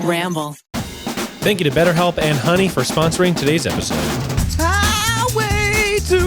Ramble. Thank you to BetterHelp and Honey for sponsoring today's episode. Highway to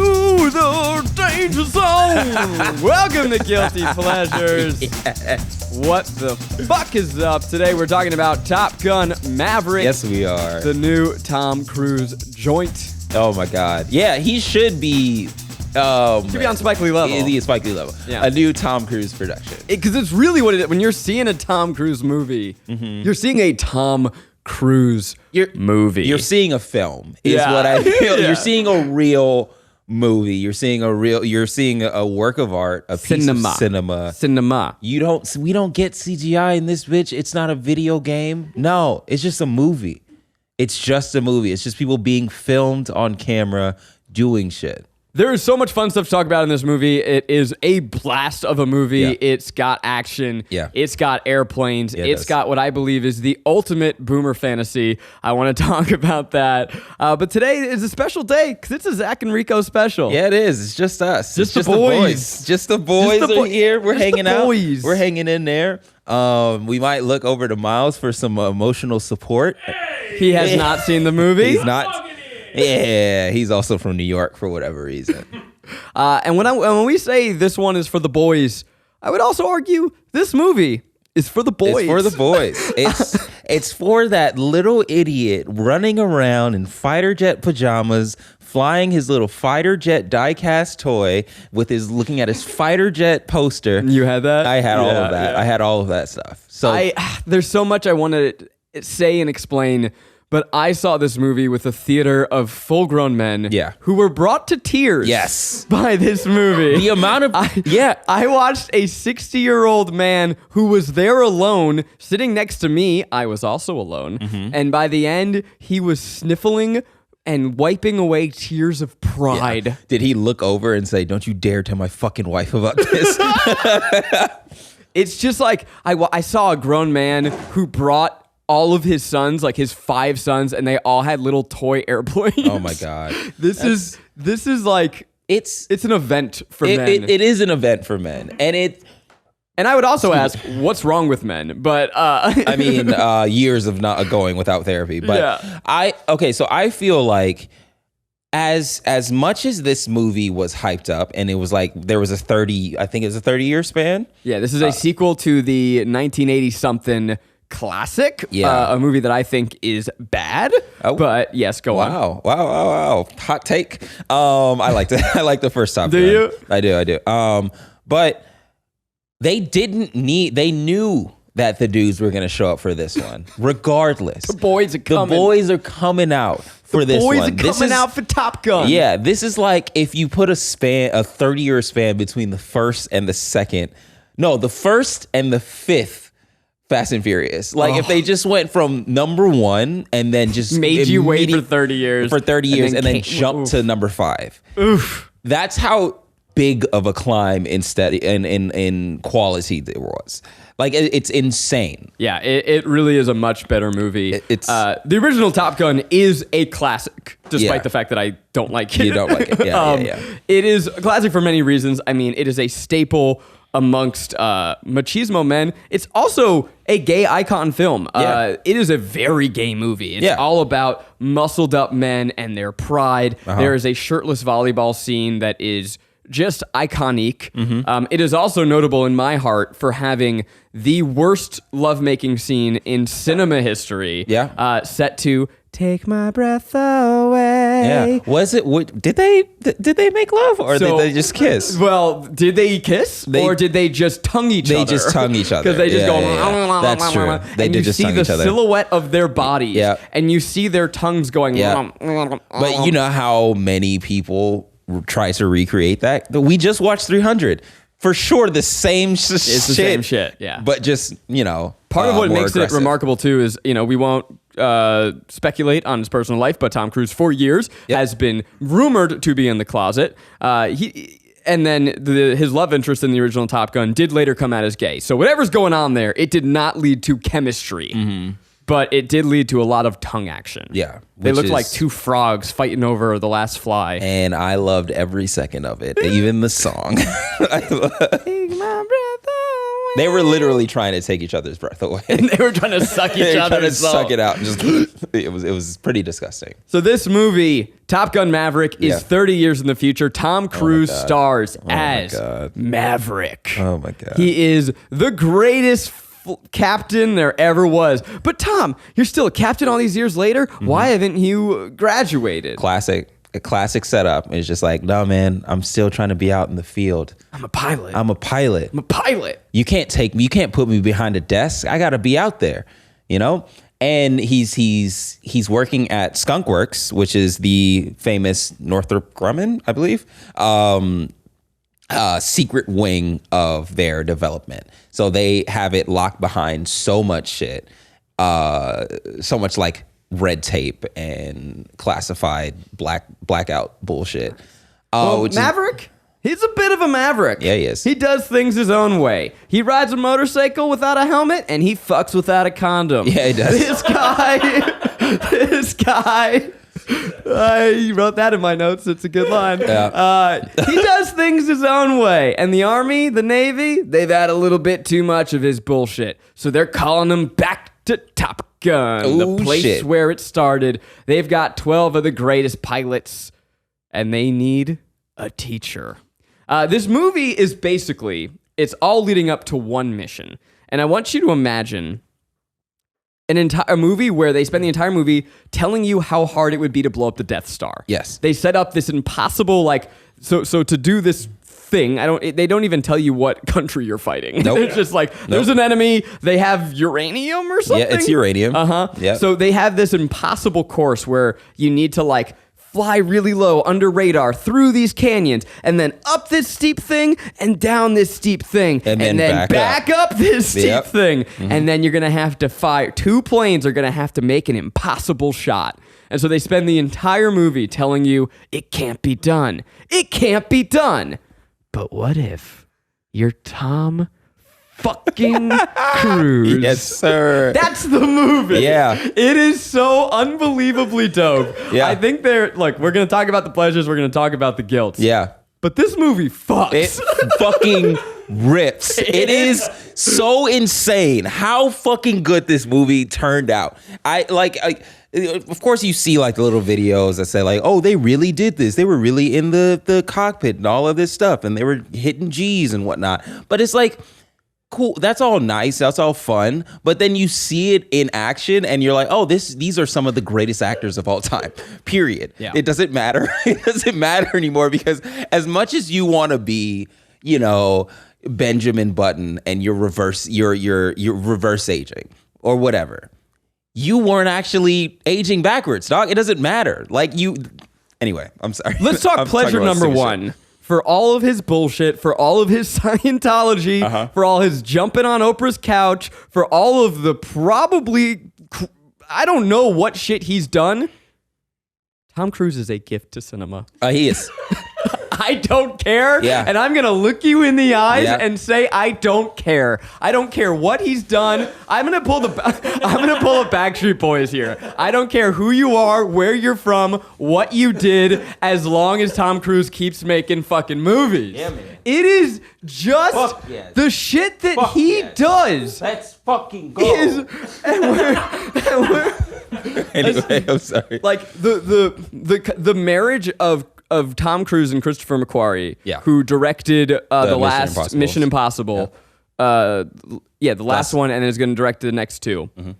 the danger zone. Welcome to Guilty Pleasures. Yes. What the fuck is up? Today we're talking about Top Gun Maverick. Yes, we are. The new Tom Cruise joint. Oh my God. Yeah, he should be. Should be on Spike Lee level. He is Spike Lee level. Yeah. A new Tom Cruise production. Because it's really what it is. When you're seeing a Tom Cruise movie, you're seeing a Tom Cruise movie. You're seeing a film. Is Yeah. what I feel. Yeah. You're seeing a real movie. You're seeing a work of art, a piece of cinema. We don't get CGI in this bitch. It's not a video game. No, it's just a movie. It's just a movie. It's just people being filmed on camera doing shit. There is so much fun stuff to talk about in this movie. It is a blast of a movie. Yeah. It's got action. Yeah. It's got airplanes. Yeah, it's got what I believe is the ultimate boomer fantasy. I want to talk about that. But today is a special day because it's a Zach and Rico special. Yeah, it is. It's just us. Just It's the boys. Just the boys are here. We're Just hanging the out. boys. We're hanging in there. We might look over to Miles for some emotional support. He has not seen the movie. He's not. Yeah, he's also from New York for whatever reason. And when we say this one is for the boys, I would also argue this movie is for the boys. It's for the boys. It's for that little idiot running around in fighter jet pajamas, flying his little fighter jet die-cast toy with his looking at his fighter jet poster. You had that? I had all of that. Yeah. I had all of that stuff. So there's so much I want to say and explain, but I saw this movie with a theater of full-grown men who were brought to tears by this movie. The amount of... I watched a 60-year-old man who was there alone, sitting next to me. I was also alone. And by the end, he was sniffling and wiping away tears of pride. Yeah. Did he look over and say, "Don't you dare tell my fucking wife about this"? It's just like, I saw a grown man who brought all of his sons, like his 5 sons, and they all had little toy airplanes. Oh my God. This is like, it's an event for men. It is an event for men. And I would also ask, what's wrong with men? But I mean, years of not going without therapy. But so I feel like as much as this movie was hyped up, and it was like there was a 30-year span. Yeah, this is a sequel to the 1980-something classic, a movie that I think is bad. But yes, go on. Wow. Hot take. I liked it. I like the first Top Gun. Do you? I do. But they knew that the dudes were going to show up for this one, regardless. The boys are coming. The boys are coming out for this one. The boys are coming out for Top Gun. Yeah, this is like if you put a 30-year span between the first and the second. No, the first and the fifth Fast and Furious. Like if they just went from number 1 and then just made you wait for 30 years. And then jumped to number 5. Oof. That's how big of a climb in quality it was. Like it's insane. Yeah, it really is a much better movie. The original Top Gun is a classic, despite the fact that I don't like it. You don't like it. Yeah. It is a classic for many reasons. I mean, it is a staple amongst machismo men. It's also a gay icon film. It is a very gay movie. It's all about muscled up men and their pride. There is a shirtless volleyball scene that is just iconic. It is also notable in my heart for having the worst lovemaking scene in cinema history. Set to "Take My Breath Away." Yeah. Was it? Did they make love or did they just kiss? Well, did they kiss or did they just tongue each other? They just tongue each other Because they just go. That's true. They did just tongue each other. You see the silhouette of their bodies. And you see their tongues going. But you know how many people try to recreate that? We just watched 300. For sure, the same shit. It's the same shit, yeah. But just, part of what makes aggressive. it remarkable, too, is, we won't speculate on his personal life, but Tom Cruise, for years, has been rumored to be in the closet. And then his love interest in the original Top Gun did later come out as gay. So whatever's going on there, it did not lead to chemistry. But it did lead to a lot of tongue action. Yeah. They looked like 2 frogs fighting over the last fly. And I loved every second of it, even the song. Take my breath They were literally trying to take each other's breath away. And they were trying to suck each other's trying to soul. suck it out. And just it was pretty disgusting. So this movie, Top Gun Maverick, is 30 years in the future. Tom Cruise stars as Maverick. Oh my God. He is the greatest captain there ever was. But Tom, you're still a captain all these years later. Why haven't you graduated? A classic setup. It's just like, no, man, I'm still trying to be out in the field. I'm a pilot. You can't put me behind a desk. I got to be out there, you know? And he's working at Skunk Works, which is the famous Northrop Grumman, I believe, secret wing of their development. So they have it locked behind so much shit, so much like red tape and classified blackout bullshit. Maverick, he's a bit of a maverick. Yeah, he is. He does things his own way. He rides a motorcycle without a helmet, and he fucks without a condom. Yeah, he does. This guy. I wrote that in my notes. It's a good line. Yeah. He does things his own way. And the Army, the Navy, they've had a little bit too much of his bullshit. So they're calling him back to Top Gun, the place where it started. They've got 12 of the greatest pilots, and they need a teacher. This movie is basically, it's all leading up to one mission. And I want you to imagine an entire movie where they spend the entire movie telling you how hard it would be to blow up the Death Star. Yes. They set up this impossible, so to do this thing, they don't even tell you what country you're fighting. Nope. It's just like, there's an enemy, they have uranium or something. Yeah, it's uranium. Yeah. So they have this impossible course where you need to fly really low under radar through these canyons and then up this steep thing and down this steep thing and then back up this steep thing. And then you're going to have to fire. Two planes are going to have to make an impossible shot. And so they spend the entire movie telling you it can't be done. It can't be done. But what if you're Tom fucking Cruise? Yes, sir. That's the movie. Yeah. It is so unbelievably dope. Yeah. I think we're going to talk about the pleasures, we're going to talk about the guilt. Yeah. But this movie fucks. It fucking rips. It is so insane how fucking good this movie turned out. Of course you see the little videos that say oh, they really did this. They were really in the cockpit and all of this stuff and they were hitting G's and whatnot. But it's cool. That's all nice. That's all fun. But then you see it in action and you're like, oh, these are some of the greatest actors of all time, period. Yeah. It doesn't matter. It doesn't matter anymore because as much as you want to be, Benjamin Button and you're reverse aging or whatever, you weren't actually aging backwards, dog. It doesn't matter. Anyway, I'm sorry. Let's talk pleasure number one. For all of his bullshit, for all of his Scientology, for all his jumping on Oprah's couch, for all of the I don't know what shit he's done, Tom Cruise is a gift to cinema. He is. I don't care. Yeah. And I'm going to look you in the eyes and say, I don't care. I don't care what he's done. I'm going to pull a Backstreet Boys here. I don't care who you are, where you're from, what you did, as long as Tom Cruise keeps making fucking movies. Yeah, man. It is just the shit that he does. Let's fucking go. Anyway, I'm sorry. The marriage of Tom Cruise and Christopher McQuarrie, who directed the last Mission Impossible. The last one, and is going to direct the next two. Mm-hmm.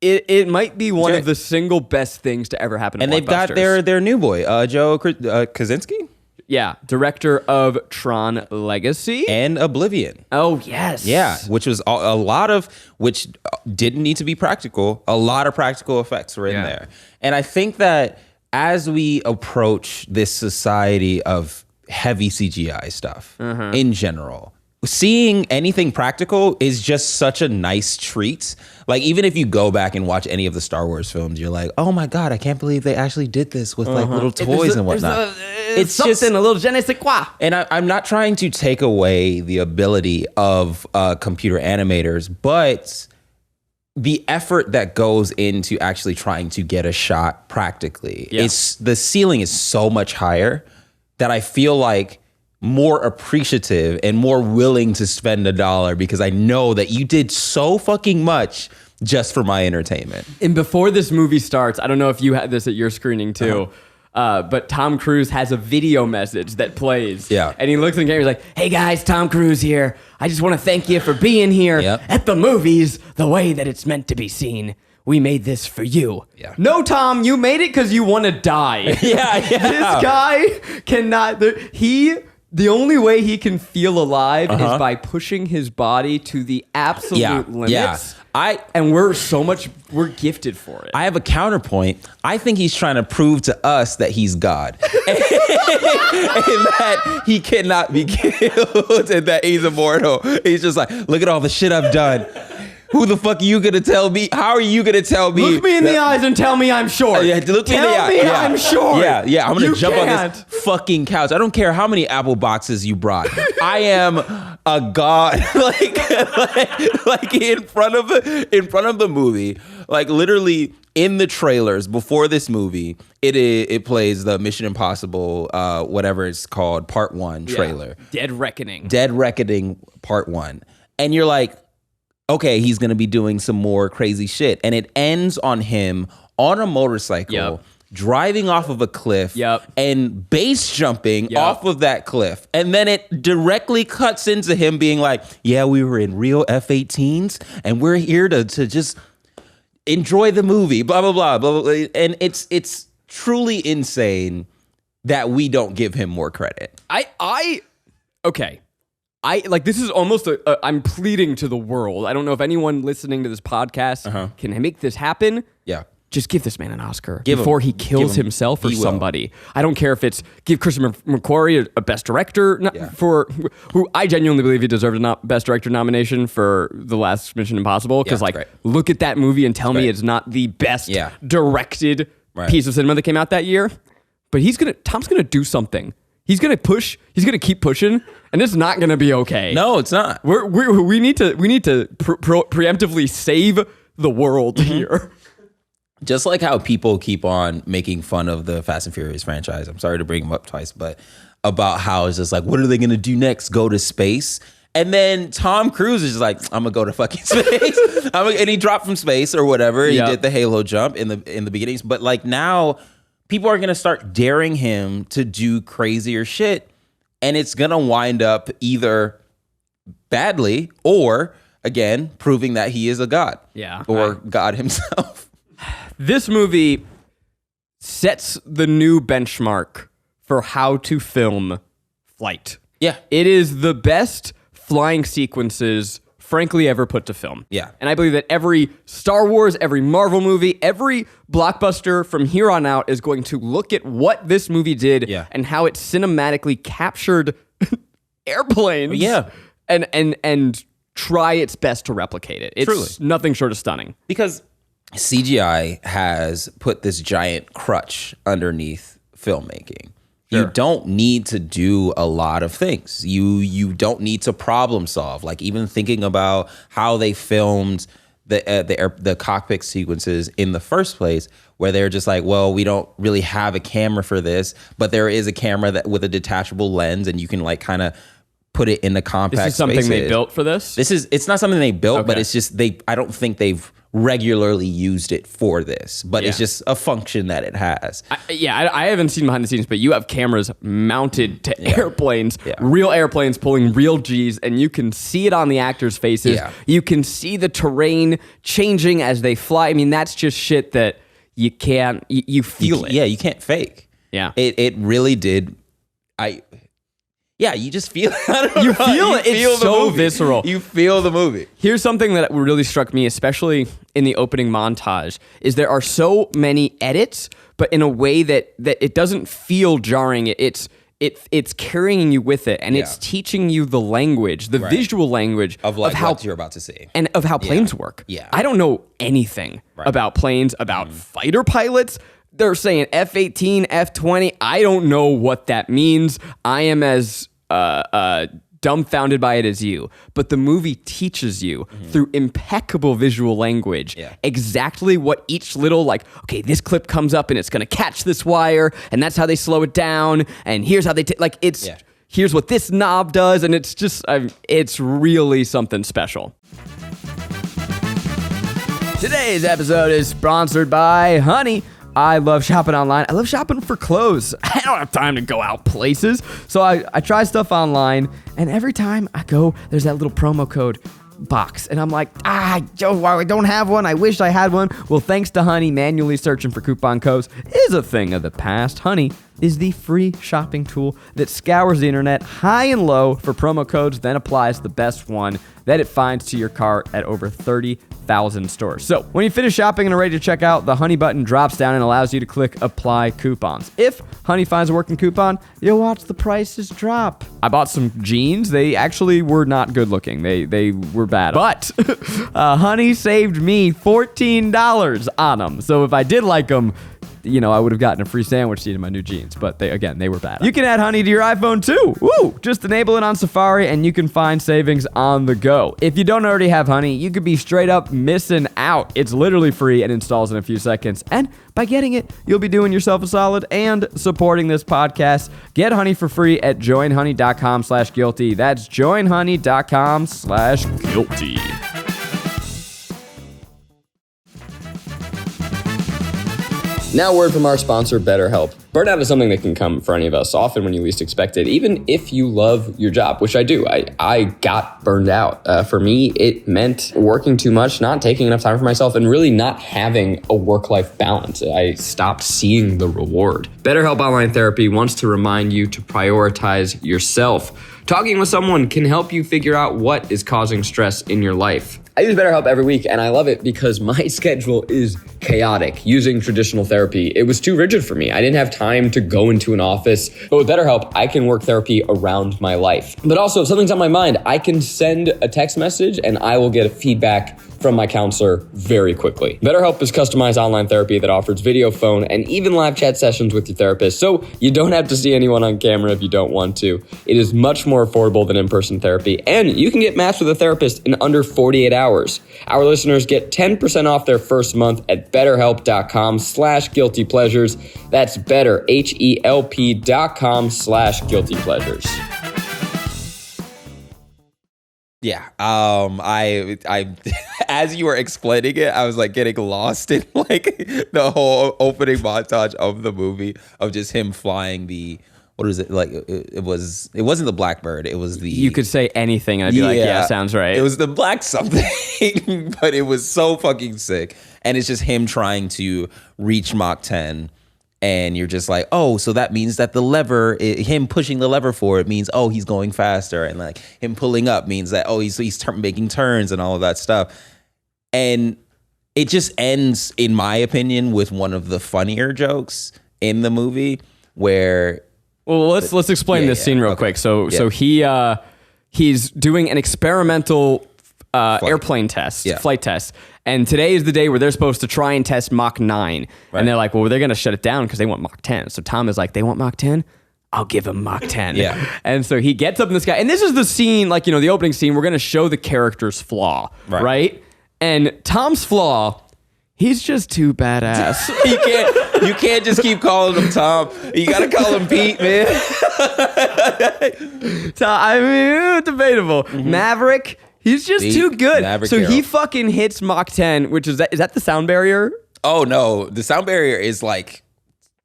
It might be one of the single best things to ever happen to And they've got their new boy, Joe Kosinski? Yeah, director of Tron Legacy. And Oblivion. Oh, yes. Yeah, which was a lot of, which didn't need to be practical. A lot of practical effects were in there. And I think that as we approach this society of heavy CGI stuff in general, seeing anything practical is just such a nice treat. Even if you go back and watch any of the Star Wars films, you're like, oh my God, I can't believe they actually did this with little toys and whatnot. It's something, just a little je ne sais quoi. And I'm not trying to take away the ability of computer animators, but the effort that goes into actually trying to get a shot practically, the ceiling is so much higher that I feel like more appreciative and more willing to spend $1 because I know that you did so fucking much just for my entertainment. And before this movie starts, I don't know if you had this at your screening too, but Tom Cruise has a video message that plays. Yeah. And he looks in the camera, he's like, hey guys, Tom Cruise here. I just want to thank you for being here at the movies the way that it's meant to be seen. We made this for you. Yeah. No, Tom, you made it because you want to die. Yeah. This guy cannot, the only way he can feel alive is by pushing his body to the absolute limits. Yeah. And we're gifted for it. I have a counterpoint. I think he's trying to prove to us that he's God. and that he cannot be killed and that he's immortal. He's just like, look at all the shit I've done. Who the fuck are you gonna tell me? How are you gonna tell me? Look me in the eyes and tell me I'm short. Look me in the tell me eye. I'm short. Yeah. I'm gonna jump on this fucking couch. I don't care how many apple boxes you brought. I am a god. like in front of the movie, like literally in the trailers before this movie, it plays the Mission Impossible, whatever it's called, Part 1 trailer. Dead Reckoning Part 1, and you're like, okay, he's going to be doing some more crazy shit. And it ends on him on a motorcycle, driving off of a cliff and base jumping off of that cliff. And then it directly cuts into him being like, yeah, we were in real F-18s and we're here to just enjoy the movie, blah, blah, blah, blah, blah. And it's truly insane that we don't give him more credit. Okay. This is almost I'm pleading to the world. I don't know if anyone listening to this podcast can make this happen. Yeah. Just give this man an Oscar before he kills himself or somebody. I don't care if it's give Christopher McQuarrie a Best Director for who I genuinely believe he deserved a Best Director nomination for the last Mission Impossible. Because look at that movie and tell me it's not the best directed piece of cinema that came out that year. But Tom's gonna do something. He's gonna push. He's gonna keep pushing, and it's not gonna be okay. No, it's not. We need to preemptively save the world here. Just like how people keep on making fun of the Fast and Furious franchise. I'm sorry to bring them up twice, but about how it's just like, what are they gonna do next? Go to space? And then Tom Cruise is just like, I'm gonna go to fucking space. And he dropped from space or whatever. He did the Halo jump in the beginnings, but like now, people are going to start daring him to do crazier shit, and it's going to wind up either badly or, again, proving that he is a god. Yeah. Or God himself. This movie sets the new benchmark for how to film flight. Yeah. It is the best flying sequences frankly ever put to film. Yeah. And I believe that every Star Wars, every Marvel movie, every blockbuster from here on out is going to look at what this movie did and how it cinematically captured airplanes. Yeah. And try its best to replicate it. It's Truly nothing short of stunning. Because CGI has put this giant crutch underneath filmmaking. You don't need to do a lot of things. You don't need to problem solve. Like even thinking about how they filmed the cockpit sequences in the first place, where they're just like, well, we don't really have a camera for this, but there is a camera that with a detachable lens, and you can like kind of put it in the compact spaces. This is something they built for this? It's not something they built, but it's just I don't think they've regularly used it for this, but it's just a function that it has. I haven't seen behind the scenes, but you have cameras mounted to airplanes, real airplanes pulling real G's, and you can see it on the actors' faces. You can see the terrain changing as they fly. I mean, that's just shit that you can't, you feel it. Yeah, you can't fake. Yeah. It really did. You just feel it. You feel it. It's so visceral. You feel the movie. Here's something that really struck me, especially in the opening montage, is there are so many edits, but in a way that it doesn't feel jarring. It's carrying you with it, and it's teaching you the language, the visual language of how what you're about to see, and of how planes work. Yeah, I don't know anything about planes, about fighter pilots. They're saying F-18, F-20. I don't know what that means. I am as dumbfounded by it as you. But the movie teaches you through impeccable visual language exactly what each little, like, okay, this clip comes up and it's going to catch this wire, and that's how they slow it down, and here's how they here's what this knob does. And it's just, it's really something special. Today's episode is sponsored by Honey. I love shopping online. I love shopping for clothes. I don't have time to go out places. So I try stuff online, and every time I go, there's that little promo code box. And I'm like, Joe, I don't have one. I wish I had one. Well, thanks to Honey, manually searching for coupon codes is a thing of the past. Honey is the free shopping tool that scours the internet high and low for promo codes, then applies the best one that it finds to your cart at over 30,000 stores. So when you finish shopping and are ready to check out, the Honey button drops down and allows you to click apply coupons. If Honey finds a working coupon, you'll watch the prices drop. I bought some jeans. They actually were not good looking. They were bad. But Honey saved me $14 on them. So if I did like them, I would have gotten a free sandwich seat in my new jeans, but they were bad. You can add Honey to your iPhone too. Woo! Just enable it on Safari and you can find savings on the go. If you don't already have Honey, you could be straight up missing out. It's literally free and installs in a few seconds. And by getting it, you'll be doing yourself a solid and supporting this podcast. Get Honey for free at joinhoney.com/guilty. That's joinhoney.com/guilty. Now, a word from our sponsor, BetterHelp. Burnout is something that can come for any of us, often when you least expect it, even if you love your job, which I do. I got burned out. For me, it meant working too much, not taking enough time for myself, and really not having a work-life balance. I stopped seeing the reward. BetterHelp Online Therapy wants to remind you to prioritize yourself. Talking with someone can help you figure out what is causing stress in your life. I use BetterHelp every week, and I love it because my schedule is chaotic. Using traditional therapy, it was too rigid for me. I didn't have time to go into an office. But with BetterHelp, I can work therapy around my life. But also, if something's on my mind, I can send a text message, and I will get a feedback from my counselor very quickly. BetterHelp is customized online therapy that offers video, phone, and even live chat sessions with your therapist, so you don't have to see anyone on camera if you don't want to. It is much more affordable than in-person therapy, and you can get matched with a therapist in under 48 hours. Our listeners get 10% off their first month at betterhelp.com/guiltypleasures. That's better, HELP.com/guiltypleasures. Yeah. I as you were explaining it, I was like getting lost in like the whole opening montage of the movie of just him flying the, what is it? Like it wasn't the Blackbird. It was the, you could say anything and I'd be like, yeah, sounds right. It was the Black something, but it was so fucking sick. And it's just him trying to reach Mach 10. And you're just like, oh, so that means that the lever, him pushing the lever for it means, oh, he's going faster. And like him pulling up means that, oh, he's making turns and all of that stuff. And it just ends, in my opinion, with one of the funnier jokes in the movie where... Well, let's explain this scene real quick. So he's doing an experimental airplane test, flight test. And today is the day where they're supposed to try and test Mach 9. Right. And they're like, well, they're going to shut it down because they want Mach 10. So Tom is like, they want Mach 10? I'll give him Mach 10. Yeah. And so he gets up in the sky. And this is the scene, like, the opening scene, we're going to show the character's flaw, right? And Tom's flaw, he's just too badass. You can't just keep calling him Tom. You got to call him Pete, man. I mean, debatable. Mm-hmm. Maverick, he's just too good. Maverick so Hero. He fucking hits Mach 10, which is that the sound barrier? Oh, no. The sound barrier is like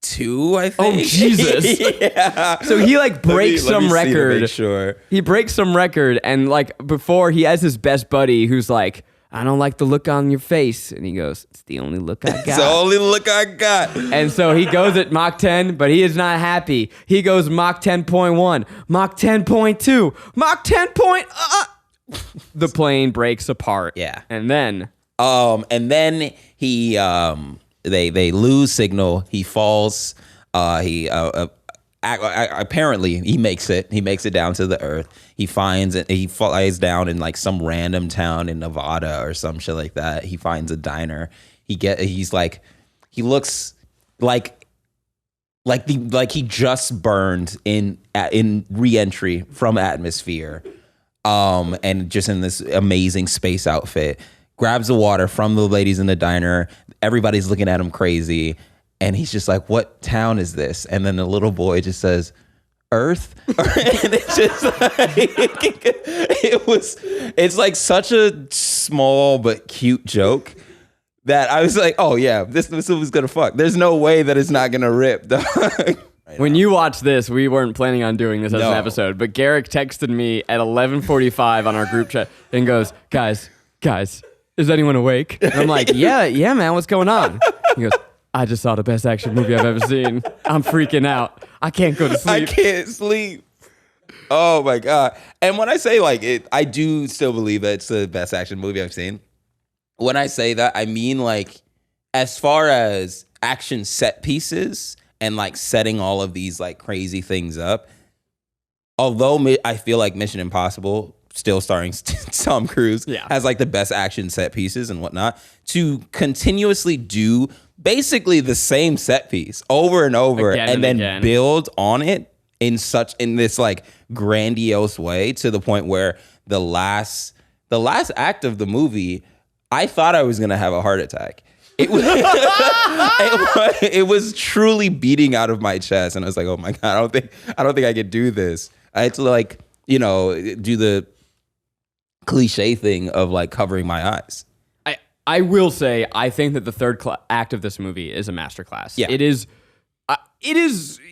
2, I think. Oh, Jesus. Yeah. So he like breaks some record. Make sure. He breaks some record, and like before he has his best buddy who's like, I don't like the look on your face. And he goes, it's the only look I got. It's the only look I got. And so he goes at Mach 10, but he is not happy. He goes Mach 10.1, Mach 10.2, Mach 10. The plane breaks apart. Yeah. And then he they lose signal. He falls. Apparently he makes it down to the earth. He flies down in like some random town in Nevada or some shit like that. He finds a diner. He looks like he just burned in re-entry from atmosphere. And just in this amazing space outfit, grabs the water from the ladies in the diner. Everybody's looking at him crazy. And he's just like, what town is this? And then the little boy just says, Earth? And it's just it's like such a small but cute joke that I was like, oh yeah, this movie's gonna fuck. There's no way that it's not gonna rip. When you watch this, we weren't planning on doing this as an episode, but Garrick texted me at 11:45 on our group chat and goes, guys, is anyone awake? And I'm like, yeah, man, what's going on? He goes, I just saw the best action movie I've ever seen. I'm freaking out. I can't go to sleep. I can't sleep. Oh my God. And when I say like it, I do still believe that it's the best action movie I've seen. When I say that, I mean like as far as action set pieces and like setting all of these like crazy things up, although I feel like Mission Impossible, still starring Tom Cruise, has like the best action set pieces and whatnot, to continuously do basically the same set piece over and over and then build on it in this like grandiose way to the point where the last act of the movie, I thought I was gonna have a heart attack. It was, it was truly beating out of my chest, and I was like, "Oh my God, I don't think I could do this." I had to like, do the cliche thing of like covering my eyes. I will say, I think that the third act of this movie is a masterclass. Yeah, it is.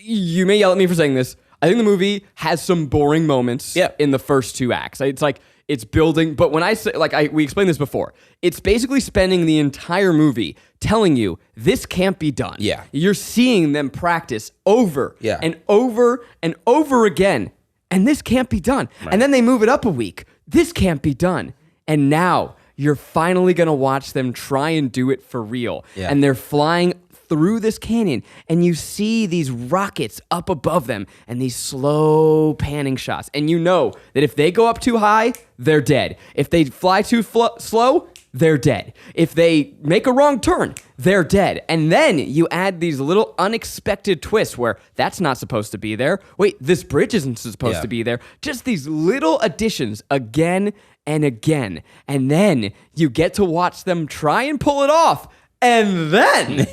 You may yell at me for saying this. I think the movie has some boring moments in the first two acts. It's like it's building, but when I say, we explained this before, it's basically spending the entire movie telling you this can't be done. Yeah. You're seeing them practice over and over and over again, and this can't be done. Right. And then they move it up a week. This can't be done. And now you're finally going to watch them try and do it for real. Yeah. And they're flying through this canyon, and you see these rockets up above them and these slow panning shots. And you know that if they go up too high, they're dead. If they fly too slow, they're dead. If they make a wrong turn, they're dead. And then you add these little unexpected twists where that's not supposed to be there. Wait, this bridge isn't supposed to be there. Just these little additions again and again. And then you get to watch them try and pull it off. And then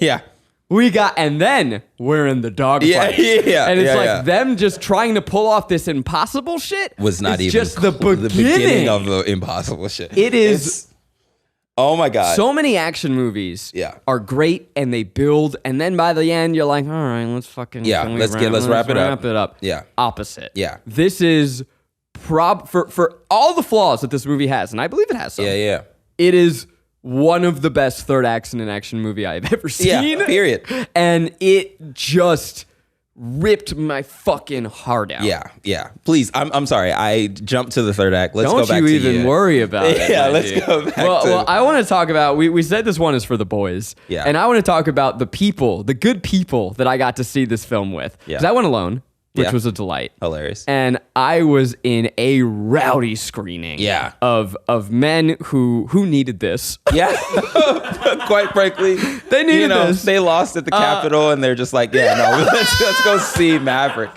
and then we're in the dogfight. And it's them just trying to pull off this impossible shit was not even just the beginning of the impossible shit. It's oh my God. So many action movies are great and they build, and then by the end you're like, all right, let's fucking let's wrap it up. Yeah. Opposite. Yeah. This is for all the flaws that this movie has, and I believe it has some. It is one of the best third acts in an action movie I've ever seen. Yeah, period. And it just ripped my fucking heart out. Yeah. Please, I'm sorry. I jumped to the third act. Let's go back to Don't you even worry about it. Yeah, let's go back Well, I want to talk about, we said this one is for the boys. Yeah. And I want to talk about the people, the good people that I got to see this film with. Because I went alone, which was a delight. Hilarious. And I was in a rowdy screening of men who needed this. Yeah. Quite frankly. They needed this. They lost at the Capitol and they're just like, let's go see Maverick.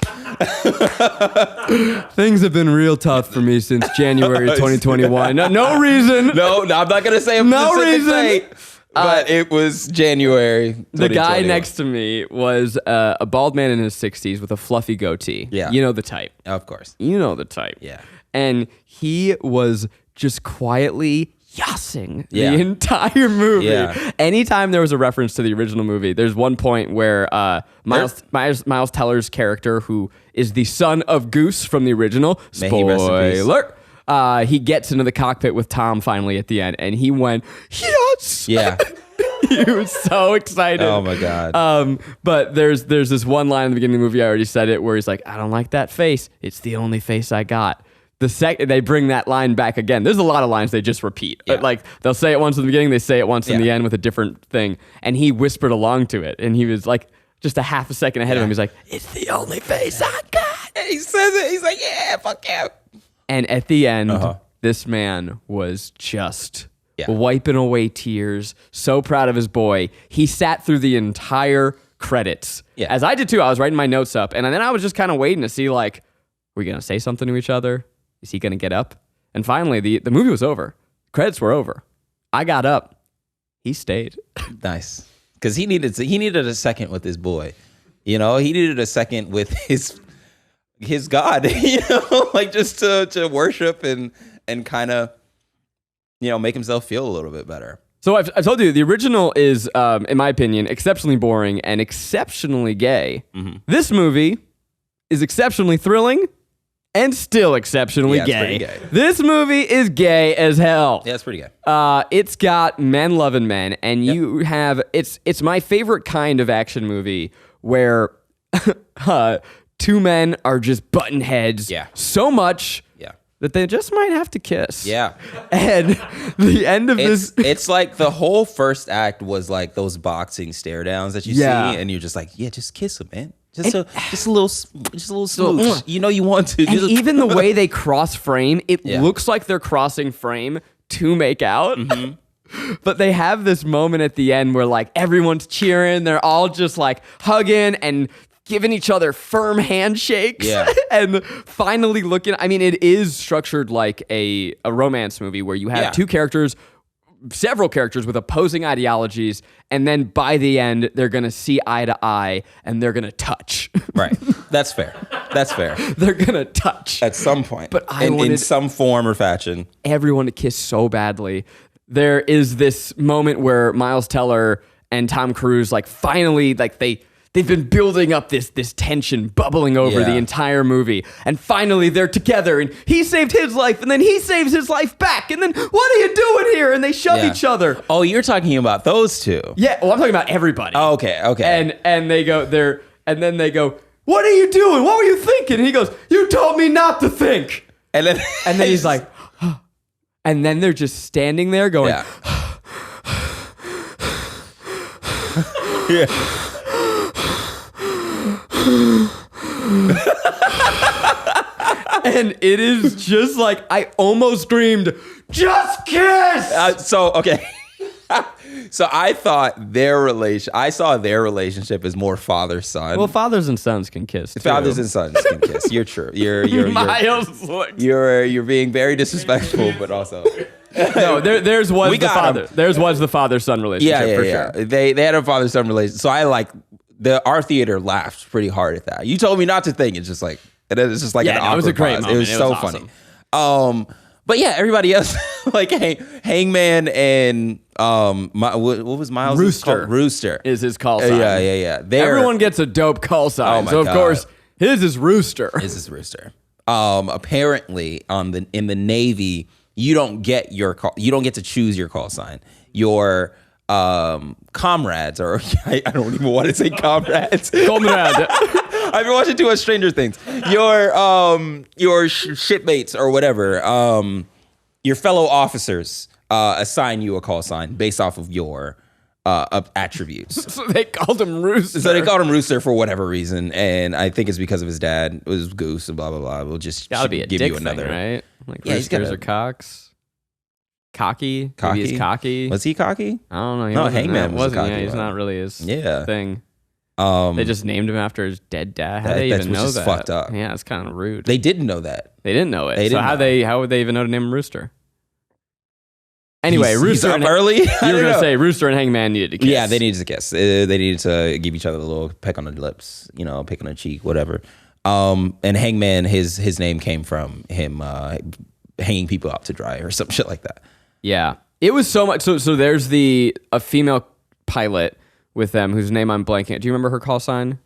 Things have been real tough for me since January of 2021. No reason. No, I'm not going to say no reason. Date. But it was January. The guy next to me was a bald man in his 60s with a fluffy goatee. Yeah. You know the type. Of course. You know the type. Yeah. And he was just quietly yassing the entire movie. Yeah. Anytime there was a reference to the original movie, there's one point where Miles Teller's character, who is the son of Goose from the original, spoiler, he gets into the cockpit with Tom finally at the end, and he went, yes! Yeah. He was so excited. Oh my God. But there's this one line in the beginning of the movie, I already said it, where he's like, I don't like that face. It's the only face I got. The second they bring that line back again, there's a lot of lines they just repeat. Yeah. Like they'll say it once in the beginning, they say it once in the end with a different thing. And he whispered along to it, and he was like just a half a second ahead of him. He's like, it's the only face I got. And he says it. He's like, yeah, fuck yeah. And at the end, this man was just wiping away tears, so proud of his boy. He sat through the entire credits. Yeah. As I did too. I was writing my notes up, and then I was just kind of waiting to see, like, we're going to say something to each other? Is he going to get up? And finally, the movie was over. Credits were over. I got up. He stayed. Nice. Because he needed a second with his boy. You know, he needed a second with his... his god, like just to worship and kind of, make himself feel a little bit better. So I've told you, the original is, in my opinion, exceptionally boring and exceptionally gay. Mm-hmm. This movie is exceptionally thrilling and still exceptionally gay. It's pretty gay. This movie is gay as hell. Yeah, it's pretty gay. It's got men loving men, and you have it's my favorite kind of action movie where two men are just butting heads so much that they just might have to kiss. Yeah. And the end of this... It's like the whole first act was like those boxing stare downs that you see, and you're just like, just kiss him, man. Just a little smooch. You want to. And even the way they cross frame, it looks like they're crossing frame to make out. Mm-hmm. But they have this moment at the end where like everyone's cheering. They're all just like hugging and giving each other firm handshakes. Yeah. And finally looking, I mean, it is structured like a romance movie where you have several characters with opposing ideologies, and then by the end, they're going to see eye to eye, and they're going to touch. Right. That's fair. They're going to touch. At some point. But in some form or fashion. Everyone to kiss so badly. There is this moment where Miles Teller and Tom Cruise, like, finally, like, They've been building up this tension bubbling over the entire movie. And finally they're together and he saved his life and then he saves his life back. And then what are you doing here? And they shove each other. Oh, you're talking about those two. Yeah. Well, I'm talking about everybody. Oh, okay. And they go there and then they go, what are you doing? What were you thinking? And he goes, you told me not to think. And then he's like, and then they're just standing there going, yeah. And it is just like I almost dreamed, just kiss. So I thought I saw their relationship as more father-son. Well, fathers and sons can kiss too. Fathers and sons can kiss. You're true. You're being very disrespectful, but also no. There's was the father-son relationship. For sure. They had a father-son relationship. So our theater laughed pretty hard at that. You told me not to think. It's just like, and then it's just like an awkward it was a great moment. It was so awesome. funny. But yeah, everybody else, like Hangman and what was Miles' Rooster. Rooster is his call sign. Yeah. Everyone gets a dope call sign. So of course his is Rooster. Apparently in the Navy, you don't get to choose your call sign. Your comrades, or I don't even want to say comrades. Comrade. I've been watching too much Stranger Things. Your shipmates or whatever, your fellow officers assign you a call sign based off of your attributes. So they called him Rooster. For whatever reason, and I think it's because of his dad. It was Goose and blah blah blah. We'll just be a give dick you another thing, right? Like roosters or cocks. Cocky? Cocky? Maybe he's cocky. Was he cocky? I don't know. No, Hangman wasn't cocky. Yeah, he's not really his thing. They just named him after his dead dad. How did they even know that? Fucked up. Yeah, it's kind of rude. They didn't know that. They didn't know it. How would they even know to name him Rooster? Anyway, Rooster he's up early. You were going to say Rooster and Hangman needed to kiss. Yeah, they needed to kiss. They needed to give each other a little peck on the lips, pick on the cheek, whatever. And Hangman, his name came from him hanging people out to dry or some shit like that. Yeah. It was so much. So there's a female pilot with them whose name I'm blanking. Do you remember her call sign?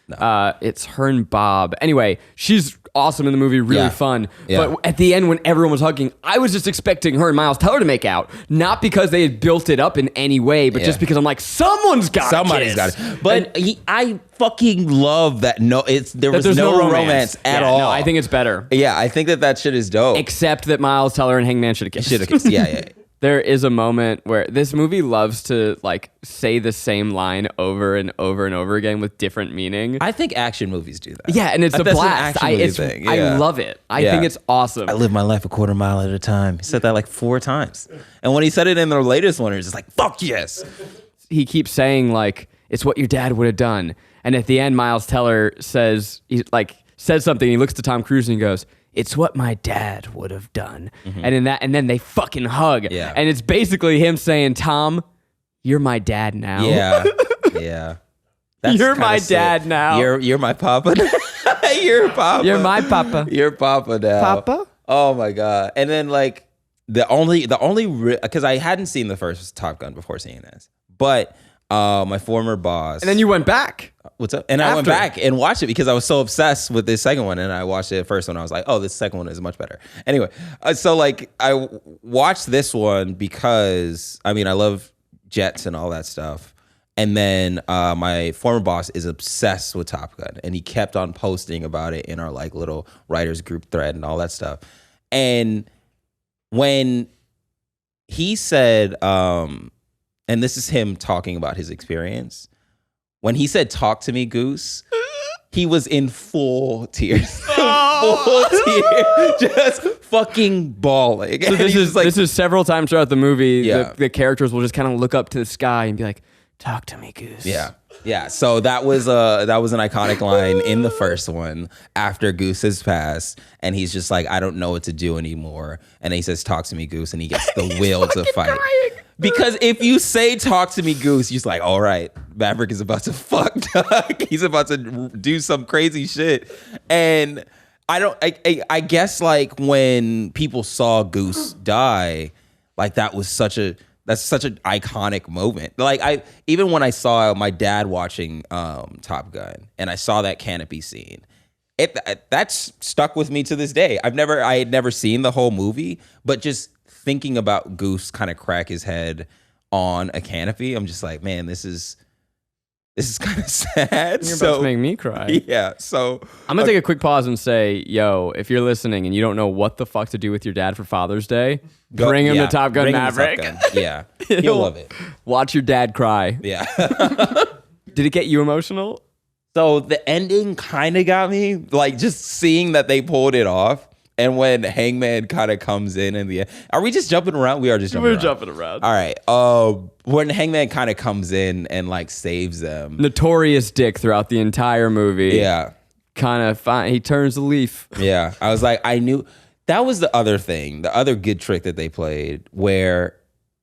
No. It's her and Bob. Anyway, she's awesome in the movie, really fun. Yeah. But at the end, when everyone was hugging, I was just expecting her and Miles Teller to make out. Not because they had built it up in any way, but just because I'm like, somebody's got it. But I fucking love that. There was no romance at all. No, I think it's better. Yeah, I think that shit is dope. Except that Miles Teller and Hangman should have kissed. Yeah. There is a moment where this movie loves to like say the same line over and over and over again with different meaning. I think action movies do that. Yeah, and it's a blast. I love it. I think it's awesome. I live my life a quarter mile at a time. He said that like 4 times. And when he said it in the latest one, it's just like, fuck yes. He keeps saying like, it's what your dad would have done. And at the end, Miles Teller says something. He looks to Tom Cruise and he goes, it's what my dad would have done. Mm-hmm. And then they fucking hug. Yeah. And it's basically him saying, Tom, you're my dad now. Yeah. Yeah. You're my dad now. You're my papa. You're papa. You're my papa. You're papa now. Papa? Oh my God. And then like the only because I hadn't seen the first Top Gun before seeing this, but my former boss. And then you went back. What's up? And I went back and watched it because I was so obsessed with this second one, and I watched it first one. I was like, oh, this second one is much better. Anyway, so like I watched this one because I mean I love jets and all that stuff. And then my former boss is obsessed with Top Gun, and he kept on posting about it in our like little writers group thread and all that stuff. And when he said, and this is him talking about his experience, when he said, "Talk to me, Goose," he was in full tears, full tears, just fucking bawling. So this is several times throughout the movie. Yeah. The characters will just kind of look up to the sky and be like, "Talk to me, Goose." Yeah. So that was an iconic line in the first one after Goose has passed, and he's just like, "I don't know what to do anymore." And he says, "Talk to me, Goose," and he gets the will to fight. Crying. Because if you say "talk to me, Goose," he's like, "All right, Maverick is about to fuck. He's about to do some crazy shit." And I guess like when people saw Goose die, like that's such an iconic moment. Like even when I saw my dad watching Top Gun and I saw that canopy scene, that's stuck with me to this day. I had never seen the whole movie, but just thinking about Goose kind of crack his head on a canopy, I'm just like, man, this is kind of sad. You're about to make me cry. Yeah. So I'm gonna take a quick pause and say, yo, if you're listening and you don't know what the fuck to do with your dad for Father's Day, bring him to Top Gun Maverick. Yeah. He'll love it. Watch your dad cry. Yeah. Did it get you emotional? So the ending kind of got me, like just seeing that they pulled it off. And when Hangman kind of comes in the end, are we just jumping around? We are just jumping around. We're jumping around. All right. When Hangman kind of comes in and like saves them. Notorious dick throughout the entire movie. Yeah. Kind of fine. He turns the leaf. Yeah. I was like, I knew. That was the other thing, the other good trick that they played where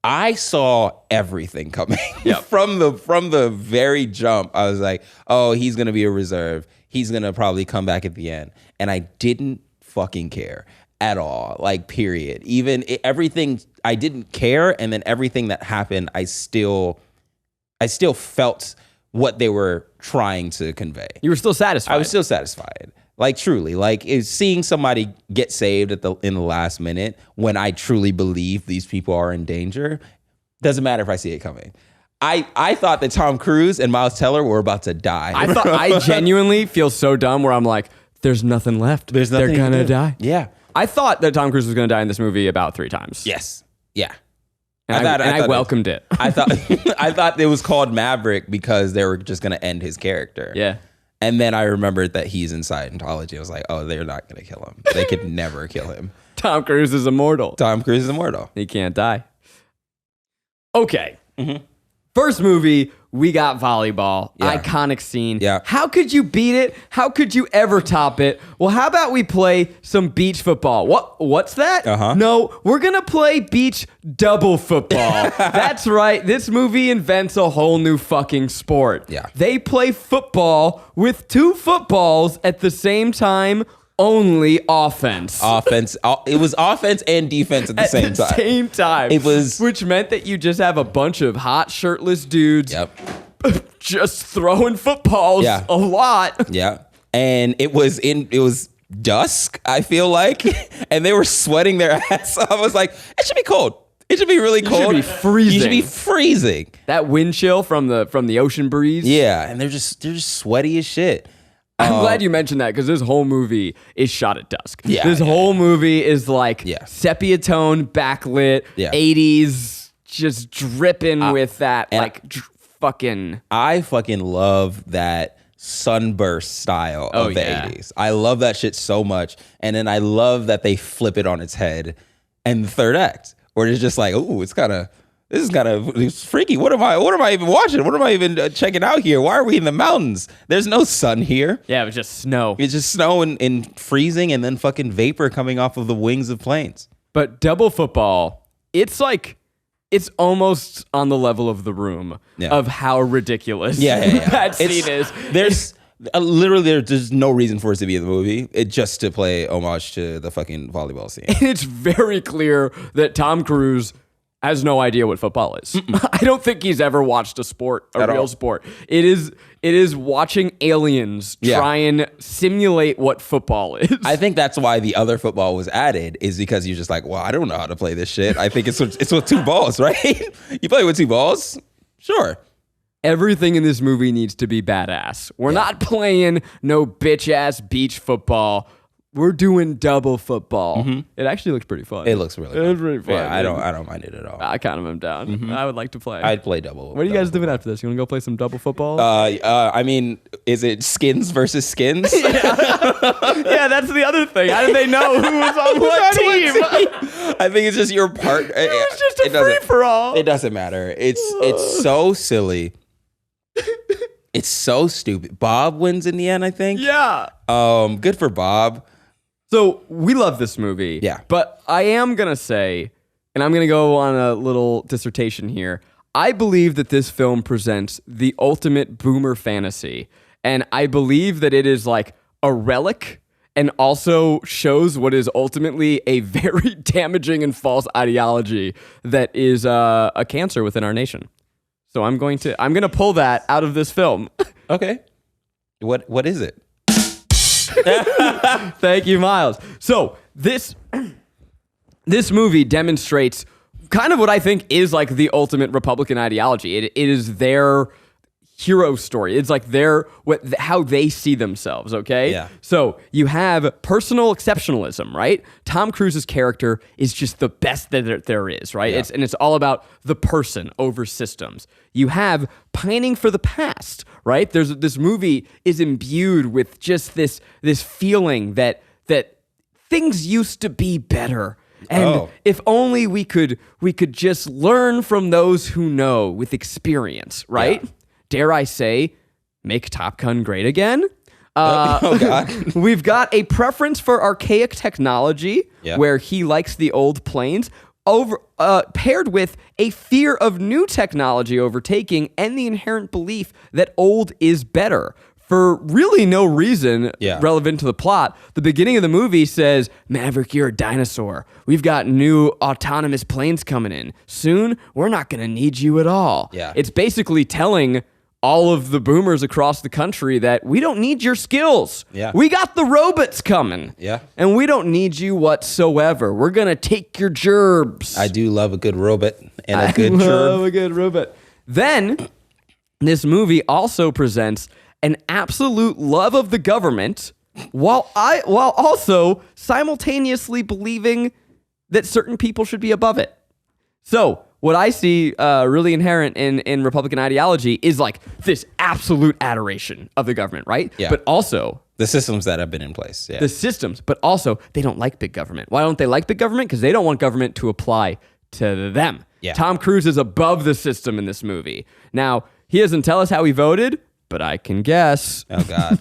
I saw everything coming. Yep. from the very jump. I was like, oh, he's going to be a reserve. He's going to probably come back at the end. And I didn't fucking care at all, like period. Even everything, I didn't care, and then everything that happened, I still felt what they were trying to convey. You were still satisfied. I was still satisfied, like truly, like seeing somebody get saved in the last minute when I truly believe these people are in danger. Doesn't matter if I see it coming. I thought that Tom Cruise and Miles Teller were about to die. I genuinely feel so dumb where I'm like, there's nothing left. There's nothing. They're gonna die. Yeah. I thought that Tom Cruise was gonna die in this movie about 3 times. Yes. Yeah. And I welcomed it. I thought it was called Maverick because they were just gonna end his character. Yeah. And then I remembered that he's in Scientology. I was like, oh, they're not gonna kill him. They could never kill him. Tom Cruise is immortal. He can't die. Okay. Mm-hmm. First movie, we got volleyball. Yeah. Iconic scene. Yeah. How could you beat it? How could you ever top it? Well, how about we play some beach football? What's that? Uh-huh. No, we're going to play beach double football. That's right. This movie invents a whole new fucking sport. Yeah. They play football with 2 footballs at the same time. Only offense. It was offense and defense at the same time. It was, which meant that you just have a bunch of hot shirtless dudes. Yep. Just throwing footballs a lot. Yeah. And it was dusk, I feel like, and they were sweating their ass off. I was like, it should be cold. It should be really cold. You should be freezing. You should be freezing. That wind chill from the ocean breeze. Yeah, and they're just sweaty as shit. I'm glad you mentioned that because this whole movie is shot at dusk. Yeah, this whole movie is like sepia tone, backlit, 80s, just dripping with that fucking. I fucking love that sunburst style of the 80s. I love that shit so much. And then I love that they flip it on its head in the third act, where it's just like, oh, it's freaky. What am I even watching? What am I even checking out here? Why are we in the mountains? There's no sun here. Yeah, it was just snow. It's just snow and freezing and then fucking vapor coming off of the wings of planes. But double football, it's like it's almost on the level of The Room of how ridiculous that scene is. There's literally there's no reason for it to be in the movie. It's just to play homage to the fucking volleyball scene. And it's very clear that Tom Cruise has no idea what football is. I don't think he's ever watched a real sport. It is watching aliens try and simulate what football is. I think that's why the other football was added, is because you're just like, well, I don't know how to play this shit. I think it's with two balls, right? You play with two balls? Sure. Everything in this movie needs to be badass. We're not playing no bitch-ass beach football. We're doing double football. It actually looks pretty fun. It looks really fun. It's pretty fun. Yeah, I don't mind it at all. I kind of am down. I would like to play. I'd play double. What are you guys doing after this? You want to go play some double football? I mean, is it skins versus skins? Yeah, that's the other thing. How did they know who was on what team? I think it's just your part. It was just a free-for-all. It doesn't matter. It's so silly. It's so stupid. Bob wins in the end, I think. Yeah. Good for Bob. So we love this movie. Yeah. But I am going to say, and I'm going to go on a little dissertation here, I believe that this film presents the ultimate boomer fantasy. And I believe that it is like a relic and also shows what is ultimately a very damaging and false ideology that is a cancer within our nation. So I'm going to pull that out of this film. Okay. What is it? Thank you, Miles. So this movie demonstrates kind of what I think is like the ultimate Republican ideology. It is their hero story. It's like how they see themselves, okay? Yeah. So you have personal exceptionalism, right? Tom Cruise's character is just the best that there is, right? Yeah. It's all about the person over systems. You have pining for the past, right? This movie is imbued with just this feeling that things used to be better. And if only we could just learn from those who know with experience, right? Yeah. Dare I say, make Top Gun great again? God. We've got a preference for archaic technology where he likes the old planes, paired with a fear of new technology overtaking and the inherent belief that old is better. For really no reason relevant to the plot, the beginning of the movie says, Maverick, you're a dinosaur. We've got new autonomous planes coming in. Soon, we're not going to need you at all. Yeah. It's basically telling all of the boomers across the country that we don't need your skills. Yeah. We got the robots coming. Yeah. And we don't need you whatsoever. We're going to take your gerbs. I do love a good robot and a good gerb. I love a good robot. Then, this movie also presents an absolute love of the government while also simultaneously believing that certain people should be above it. So, what I see really inherent in Republican ideology is like this absolute adoration of the government, right? Yeah. But also the systems that have been in place. Yeah. The systems, but also they don't like big government. Why don't they like big government? Because they don't want government to apply to them. Yeah. Tom Cruise is above the system in this movie. Now, he doesn't tell us how he voted, but I can guess. Oh, God.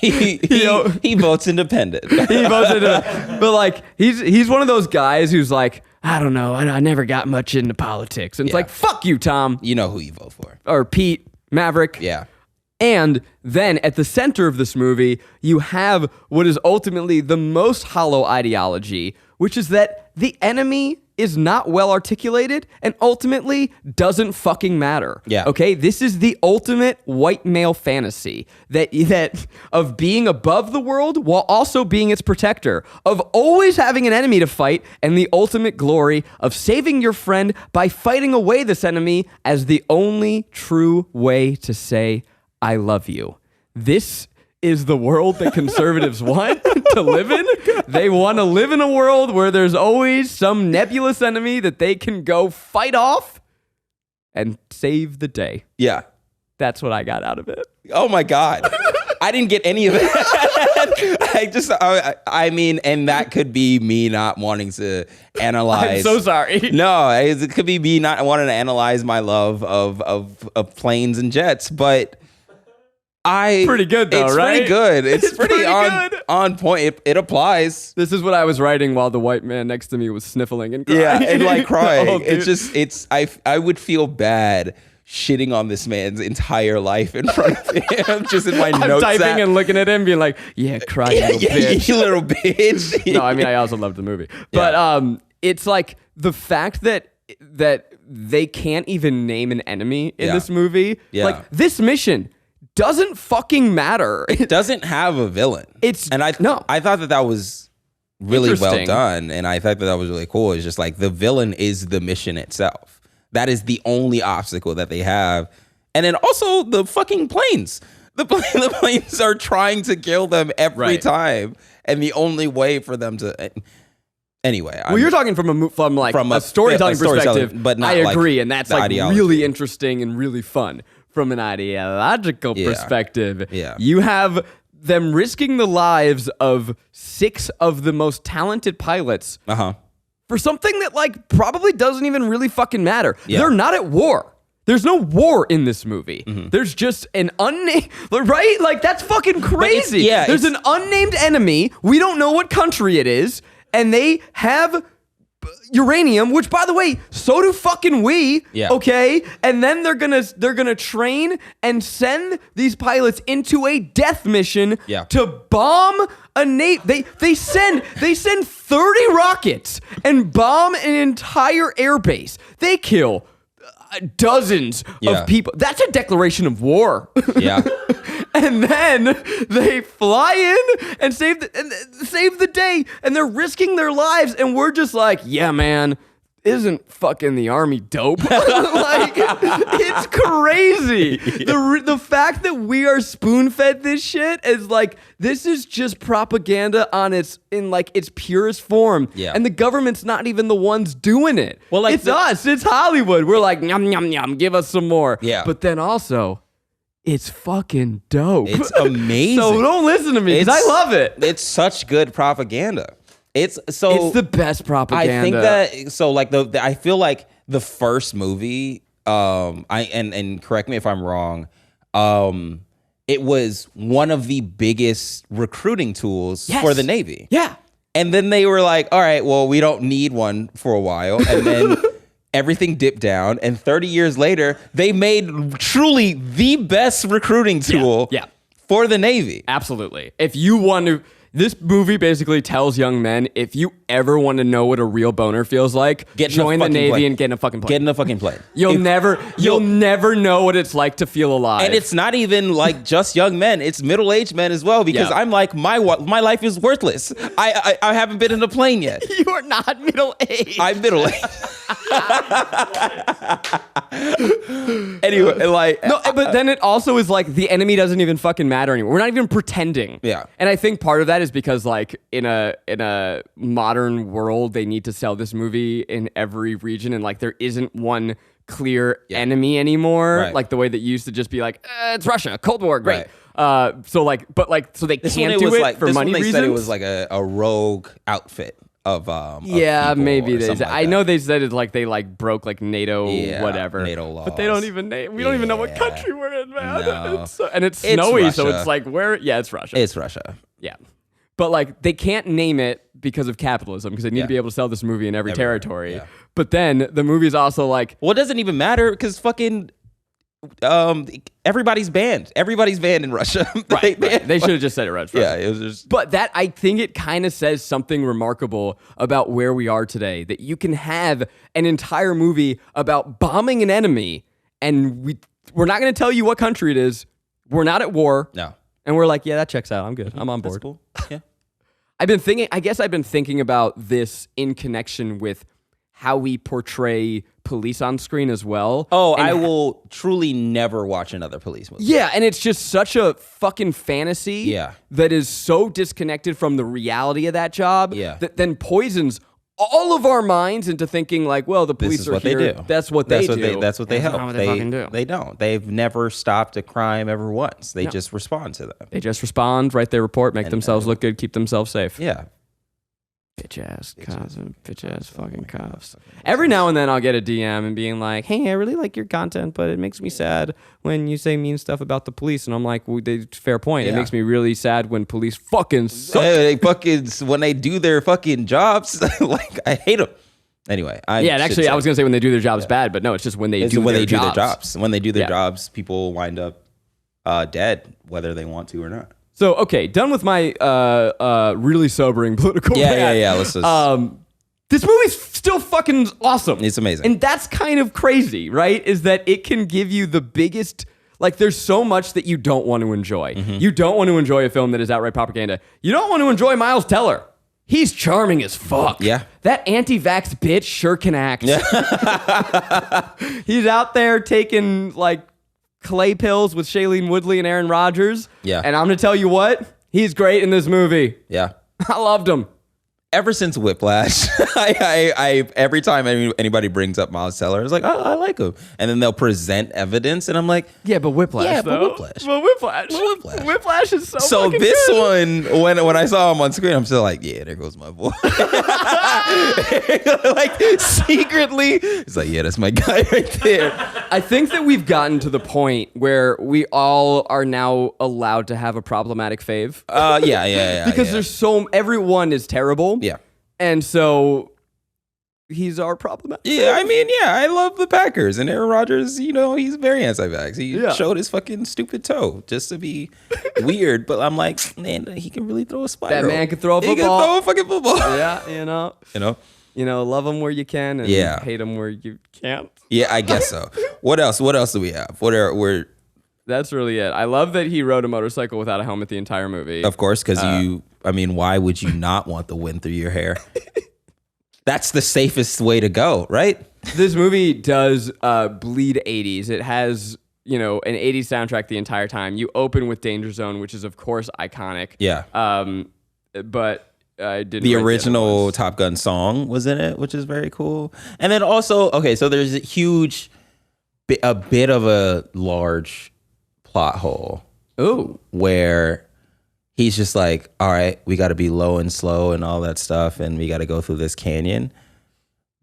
He votes independent. He votes independent. But like he's one of those guys who's like, I don't know, I never got much into politics. And it's like, fuck you, Tom. You know who you vote for. Or Pete, Maverick. Yeah. And then at the center of this movie, you have what is ultimately the most hollow ideology, which is that the enemy is not well articulated and ultimately doesn't fucking matter. Yeah. Okay? This is the ultimate white male fantasy that of being above the world while also being its protector, of always having an enemy to fight, and the ultimate glory of saving your friend by fighting away this enemy as the only true way to say, I love you. This is the world that conservatives want to live in. They want to live in a world where there's always some nebulous enemy that they can go fight off and save the day. Yeah. That's what I got out of it. Oh my God. I didn't get any of that. I mean, and that could be me not wanting to analyze. I'm so sorry. No, it could be me not wanting to analyze my love of planes and jets, but Pretty good though, it's right? Pretty good. It's pretty on point. It applies. This is what I was writing while the white man next to me was sniffling and crying. Yeah, and like crying. Oh, I would feel bad shitting on this man's entire life in front of him, just in my notes. I'm typing and looking at him, being like, "Yeah, cry, you little bitch." You little bitch. No, I mean, I also loved the movie, but it's like the fact that they can't even name an enemy in this movie. Yeah. Like this mission doesn't fucking matter. It doesn't have a villain. I thought that was really well done, and I thought that was really cool. It's just like the villain is the mission itself. That is the only obstacle that they have. And then also the fucking planes. The planes are trying to kill them every time. And the only way for them to... Anyway. Well, you're talking from a storytelling perspective, but not I agree. Like and that's like really interesting and really fun. From an ideological perspective, you have them risking the lives of 6 of the most talented pilots for something that like probably doesn't even really fucking matter. Yeah. They're not at war. There's no war in this movie. Mm-hmm. There's just an unnamed, right? Like that's fucking crazy. There's an unnamed enemy. We don't know what country it is, and they have uranium, which by the way, so do fucking we. Yeah. Okay, and then they're gonna train and send these pilots into a death mission to bomb a They send 30 rockets and bomb an entire airbase. They kill dozens of people. That's a declaration of war. Yeah. And then they fly in and save the day, and they're risking their lives, and we're just like, yeah, man, isn't fucking the army dope? Like, it's crazy. The fact that we are spoon-fed this shit is like, this is just propaganda in its purest form. Yeah. And the government's not even the ones doing it. Well, like it's us. It's Hollywood. We're like, yum, yum, yum, give us some more. Yeah. But then also, it's fucking dope. It's amazing. So don't listen to me, because I love it. It's such good propaganda. It's the best propaganda. I think that I feel like the first movie, and correct me if I'm wrong, it was one of the biggest recruiting tools for the Navy. Yeah. And then they were like, all right, well, we don't need one for a while. And then everything dipped down. And 30 years later, they made truly the best recruiting tool for the Navy. Absolutely. If you want to... This movie basically tells young men, if you ever want to know what a real boner feels like, join the Navy and get in a fucking plane. Get in a fucking plane. You'll never know what it's like to feel alive. And it's not even like just young men. It's middle-aged men as well, because I'm like, my life is worthless. I haven't been in a plane yet. You are not middle-aged. I'm middle-aged. Anyway, like... No, but then it also is like, the enemy doesn't even fucking matter anymore. We're not even pretending. Yeah. And I think part of that is because like in a modern world, they need to sell this movie in every region, and like there isn't one clear enemy anymore, like the way that used to just be like, it's Russia, Cold War, great. So they can't do it for money reasons. They said it was like a rogue outfit of maybe they said, I know they said it's like they like broke like NATO whatever, NATO laws, but they don't even we don't even know what country we're in, man. No. It's snowy, Russia. So it's like it's Russia. It's Russia. Yeah. But like they can't name it because of capitalism, because they need to be able to sell this movie in every territory. Yeah. But then the movie's also like, well, it doesn't even matter because fucking everybody's banned. Everybody's banned in Russia. Right. They should have just said it right. Yeah, it was just. But that, I think it kind of says something remarkable about where we are today. That you can have an entire movie about bombing an enemy, and we're not going to tell you what country it is. We're not at war. No. And we're like, yeah, that checks out. I'm good. I'm on board. That's cool. Yeah. I've been thinking about this in connection with how we portray police on screen as well. Oh, I will truly never watch another police movie. Yeah, and it's just such a fucking fantasy that is so disconnected from the reality of that job that then poisons all of our minds into thinking like, well, the police are here. They do. That's what they do. That's what they help. Not what they fucking do. They don't. They've never stopped a crime ever once. They just respond to them. They just respond, write their report, make themselves look good, keep themselves safe. Yeah. bitch ass fucking cops. Every now and then I'll get a DM and being like, hey, I really like your content, but it makes me sad when you say mean stuff about the police. And I'm like, well, fair point. It makes me really sad when police fucking suck. When they do their fucking jobs, like I hate them. Anyway, I was gonna say when they do their jobs bad, but no, it's just when they do their jobs. When they do their jobs, people wind up dead, whether they want to or not. So, okay, done with my really sobering political rant. Yeah. Let's just... this movie's still fucking awesome. It's amazing. And that's kind of crazy, right? Is that it can give you the biggest... Like, there's so much that you don't want to enjoy. Mm-hmm. You don't want to enjoy a film that is outright propaganda. You don't want to enjoy Miles Teller. He's charming as fuck. Yeah. That anti-vax bitch sure can act. Yeah. He's out there taking, like, clay pills with Shailene Woodley and Aaron Rodgers. Yeah. And I'm going to tell you what, he's great in this movie. Yeah. I loved him. Ever since Whiplash, I every time anybody brings up Miles Teller, it's like, oh, I like him. And then they'll present evidence, and I'm like, yeah, but Whiplash, Whiplash is so fucking this good. one, when I saw him on screen, I'm still like, yeah, there goes my boy. Like, secretly, it's like, yeah, that's my guy right there. I think that we've gotten to the point where we all are now allowed to have a problematic fave. Yeah. Because there's everyone is terrible. Yeah. And so he's our problematic. Yeah, I love the Packers, and Aaron Rodgers, he's very anti-vax. He showed his fucking stupid toe just to be weird, but I'm like, man, he can really throw a spiral. That man can throw a football. He can throw a fucking football. Yeah, love him where you can and hate him where you can't. Yeah, I guess so. What else do we have? That's really it. I love that he rode a motorcycle without a helmet the entire movie. Of course, because why would you not want the wind through your hair? That's the safest way to go, right? This movie does bleed 80s. It has, an 80s soundtrack the entire time. You open with Danger Zone, which is, of course, iconic. Yeah. But I didn't. The original Top Gun song was in it, which is very cool. And then also, okay, so there's a bit of a large plot hole. Ooh. Where he's just like, all right, we got to be low and slow and all that stuff, and we got to go through this canyon.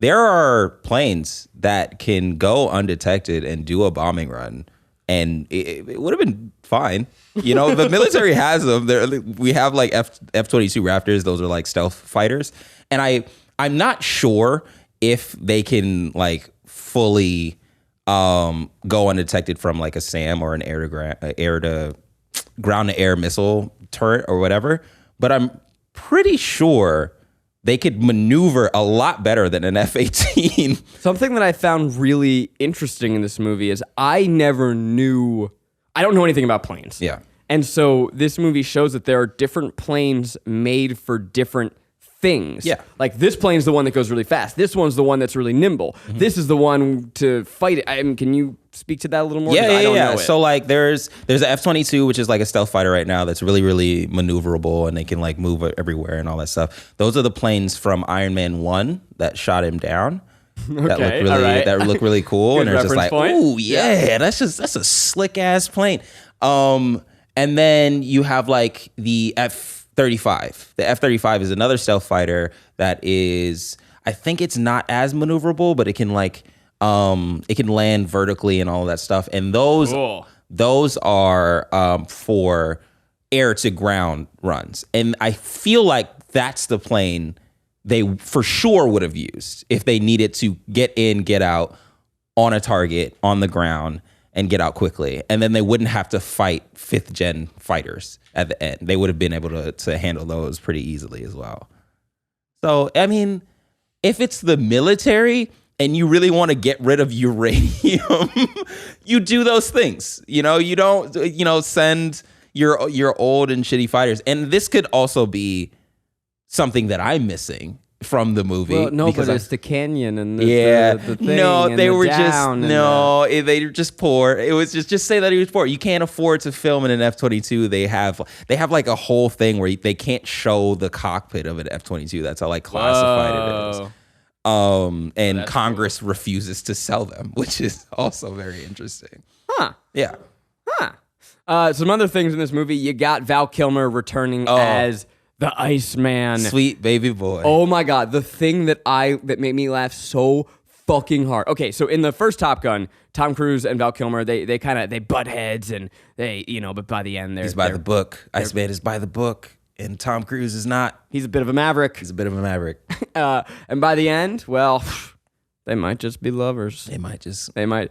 There are planes that can go undetected and do a bombing run, and it would have been fine. The military has them. We have like F-22 Raptors. Those are like stealth fighters. And I'm not sure if they can like fully go undetected from like a SAM or an ground to air missile turret or whatever, but I'm pretty sure they could maneuver a lot better than an F-18. Something that I found really interesting in this movie is I don't know anything about planes. Yeah. And so this movie shows that there are different planes made for different things. Yeah. Like this plane's the one that goes really fast. This one's the one that's really nimble. Mm-hmm. This is the one to fight it. Can you speak to that a little more? I don't know it. So like there's an F-22, which is like a stealth fighter right now that's really, really maneuverable, and they can like move everywhere and all that stuff. Those are the planes from Iron Man 1 that shot him down. Okay, that look really cool. And they're just like, point. Oh yeah, that's a slick ass plane. And then you have like the F-35. The F-35 is another stealth fighter that is, I think it's not as maneuverable, but it can like it can land vertically and all of that stuff. And those are for air to ground runs. And I feel like that's the plane they for sure would have used if they needed to get in, get out on a target on the ground and get out quickly. And then they wouldn't have to fight 5th gen fighters at the end. They would have been able to handle those pretty easily as well. So, if it's the military and you really want to get rid of uranium, you do those things. You don't, send your old and shitty fighters. And this could also be something that I'm missing from the movie. Well, no, but it's the canyon and the thing. No, and they were just they were just poor. It was just say that he was poor. You can't afford to film in an F-22. They have like a whole thing where they can't show the cockpit of an F-22. That's how like classified it is. And Congress refuses to sell them, which is also very interesting. Huh. Yeah. Huh. Some other things in this movie. You got Val Kilmer returning as The Iceman. Sweet baby boy. Oh my God. The thing that made me laugh so fucking hard. Okay, so in the first Top Gun, Tom Cruise and Val Kilmer, they butt heads and but by the end he's by the book. Iceman is by the book, and Tom Cruise is not. He's a bit of a maverick. And by the end, well, they might just be lovers. They might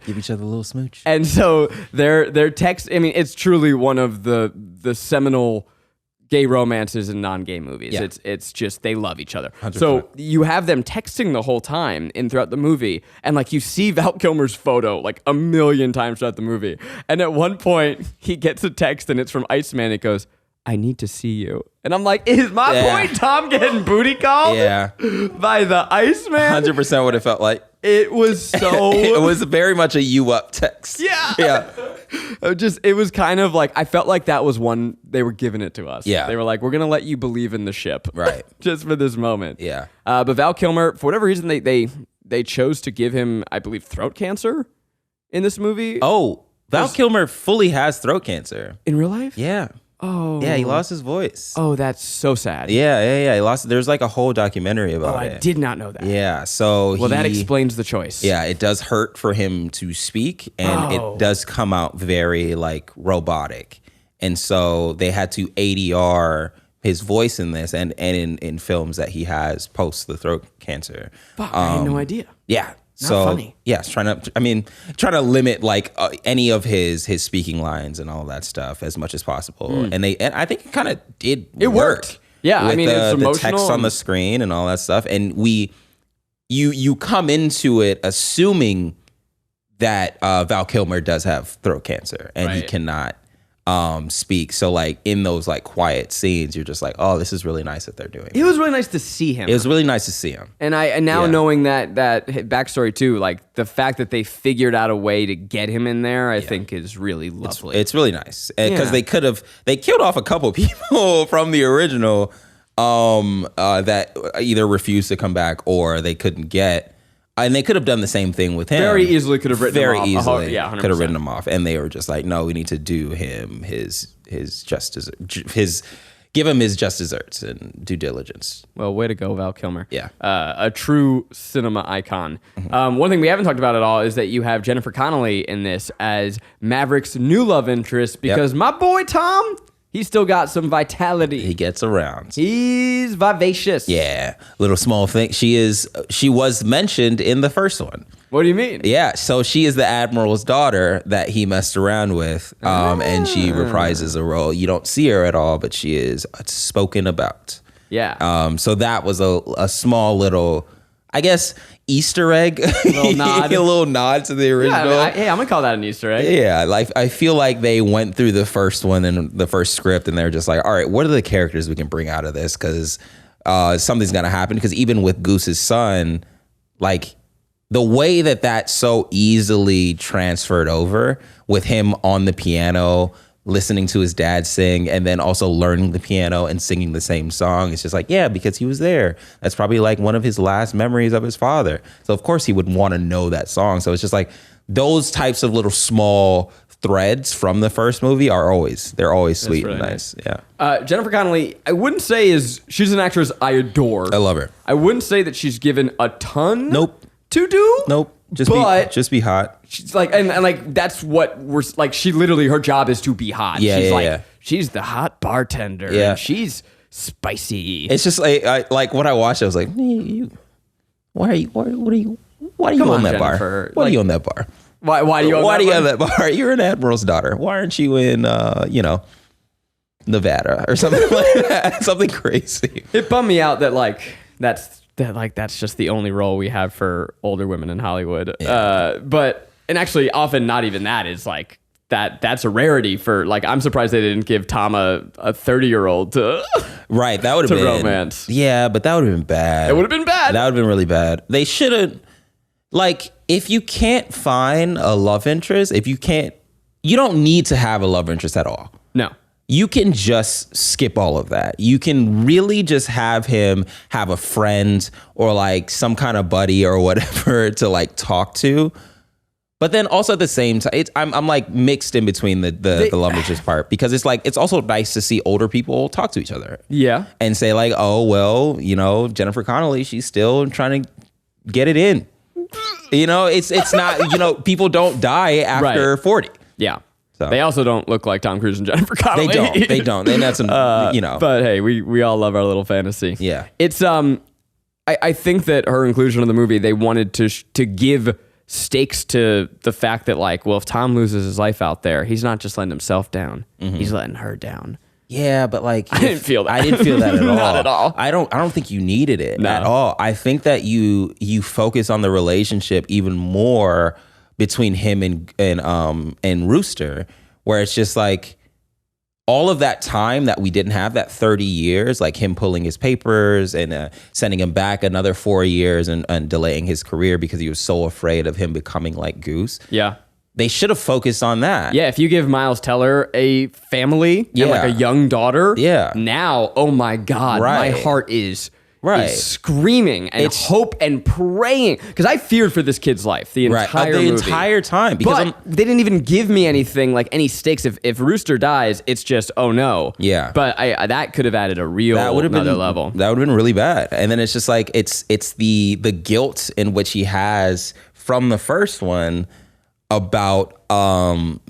give each other a little smooch. And so their text, I mean, it's truly one of the seminal gay romances and non-gay movies. Yeah. It's just they love each other. 100%. So you have them texting the whole time throughout the movie, and like you see Val Kilmer's photo like a million times throughout the movie. And at one point he gets a text and it's from Iceman. It goes, "I need to see you." And I'm like, is my boy Tom getting booty called? Yeah. By the Iceman? 100% what it felt like. It was so... It was very much a you up text. Yeah. Yeah. It was kind of like, I felt like that was one, they were giving it to us. Yeah. They were like, we're going to let you believe in the ship. Right. Just for this moment. Yeah. But Val Kilmer, for whatever reason, they chose to give him, I believe, throat cancer in this movie. Oh, Val Kilmer fully has throat cancer. In real life? Yeah. Oh. Yeah, he lost his voice. Oh, that's so sad. Yeah. He lost. There's like a whole documentary about it. I did not know that. Yeah, so that explains the choice. Yeah, it does hurt for him to speak, and it does come out very like robotic, and so they had to ADR his voice in this, and in films that he has post the throat cancer. Fuck, I had no idea. Yeah. Not funny. Yes, trying to limit like any of his speaking lines and all that stuff as much as possible. And I think it kind of did. It worked. Yeah, with it's emotional. The text on the screen and all that stuff. And you come into it assuming that Val Kilmer does have throat cancer and he cannot speak. So like in those like quiet scenes, you're just like, oh, this is really nice that they're doing. It was really nice to see him. It was really nice to see him. And now knowing that backstory too, like the fact that they figured out a way to get him in there, I think is really lovely. It's really nice because they killed off a couple people from the original that either refused to come back or they couldn't get. And they could have done the same thing with him. Very easily could have written him off. Very easily. 100%. Could have written him off. And they were just like, no, we need to do him his just give him his just desserts and due diligence. Well, way to go, Val Kilmer. Yeah. A true cinema icon. Mm-hmm. One thing we haven't talked about at all is that you have Jennifer Connelly in this as Maverick's new love interest because my boy Tom... He's still got some vitality. He gets around. He's vivacious. Yeah. Little small thing. She was mentioned in the first one. What do you mean? Yeah. So she is the Admiral's daughter that he messed around with. And she reprises a role. You don't see her at all, but she is spoken about. Yeah. So that was a small little, I guess, Easter egg, a little nod to the original. Yeah, I'm gonna call that an Easter egg. Yeah, like I feel like they went through the first one and the first script, and they're just like, all right, what are the characters we can bring out of this? Because something's gonna happen. Because even with Goose's son, like the way that so easily transferred over with him on the piano, listening to his dad sing, and then also learning the piano and singing the same song. It's just like, yeah, because he was there. That's probably like one of his last memories of his father. So of course he would want to know that song. So it's just like those types of little small threads from the first movie they're always sweet really and nice. Yeah. Jennifer Connelly, I wouldn't say she's an actress I adore. I love her. I wouldn't say that she's given a ton to do. Nope. Just be hot. She's like, and like that's what we're like. She literally, her job is to be hot. She's the hot bartender. Yeah, and she's spicy. It's just like when I watched it, I was like, why are you on that bar? Why are you on that bar? Why do you on that bar? You're an Admiral's daughter. Why aren't you in Nevada or something like that? Something crazy. It bummed me out that that's just the only role we have for older women in Hollywood. Yeah. And actually often not even that is like that's a rarity for like, I'm surprised they didn't give Tom a 30-year-old to right. That would have been romance. Yeah, but that would have been bad. It would have been bad. That would have been really bad. They should have like, if you can't find a love interest, you don't need to have a love interest at all. No. You can just skip all of that. You can really just have him have a friend or like some kind of buddy or whatever to like talk to. But then also at the same time, I'm like mixed in between the love interest part, because it's like, it's also nice to see older people talk to each other. Yeah. And say like, oh, well, Jennifer Connelly, she's still trying to get it in. It's not, people don't die after 40. Yeah. So. They also don't look like Tom Cruise and Jennifer Connelly. They don't. And that's, But hey, we all love our little fantasy. Yeah. It's, I think that her inclusion in the movie, they wanted to give stakes to the fact that, like, well, if Tom loses his life out there, he's not just letting himself down. Mm-hmm. He's letting her down. Yeah, but like, I didn't feel that. I didn't feel that at all. Not at all. I don't think you needed it at all. I think that you focus on the relationship even more between him and Rooster, where it's just like, all of that time that we didn't have, that 30 years, like him pulling his papers and sending him back another 4 years and delaying his career because he was so afraid of him becoming like Goose. Yeah. They should have focused on that. Yeah, if you give Miles Teller a family and like a young daughter, now, oh my God, my heart is screaming and hope and praying, because I feared for this kid's life the entire time. Because they didn't even give me anything, like any stakes. If Rooster dies, it's just, oh no. Yeah. But that could have added a real another level. That would have been really bad. And then it's just like, it's the guilt in which he has from the first one about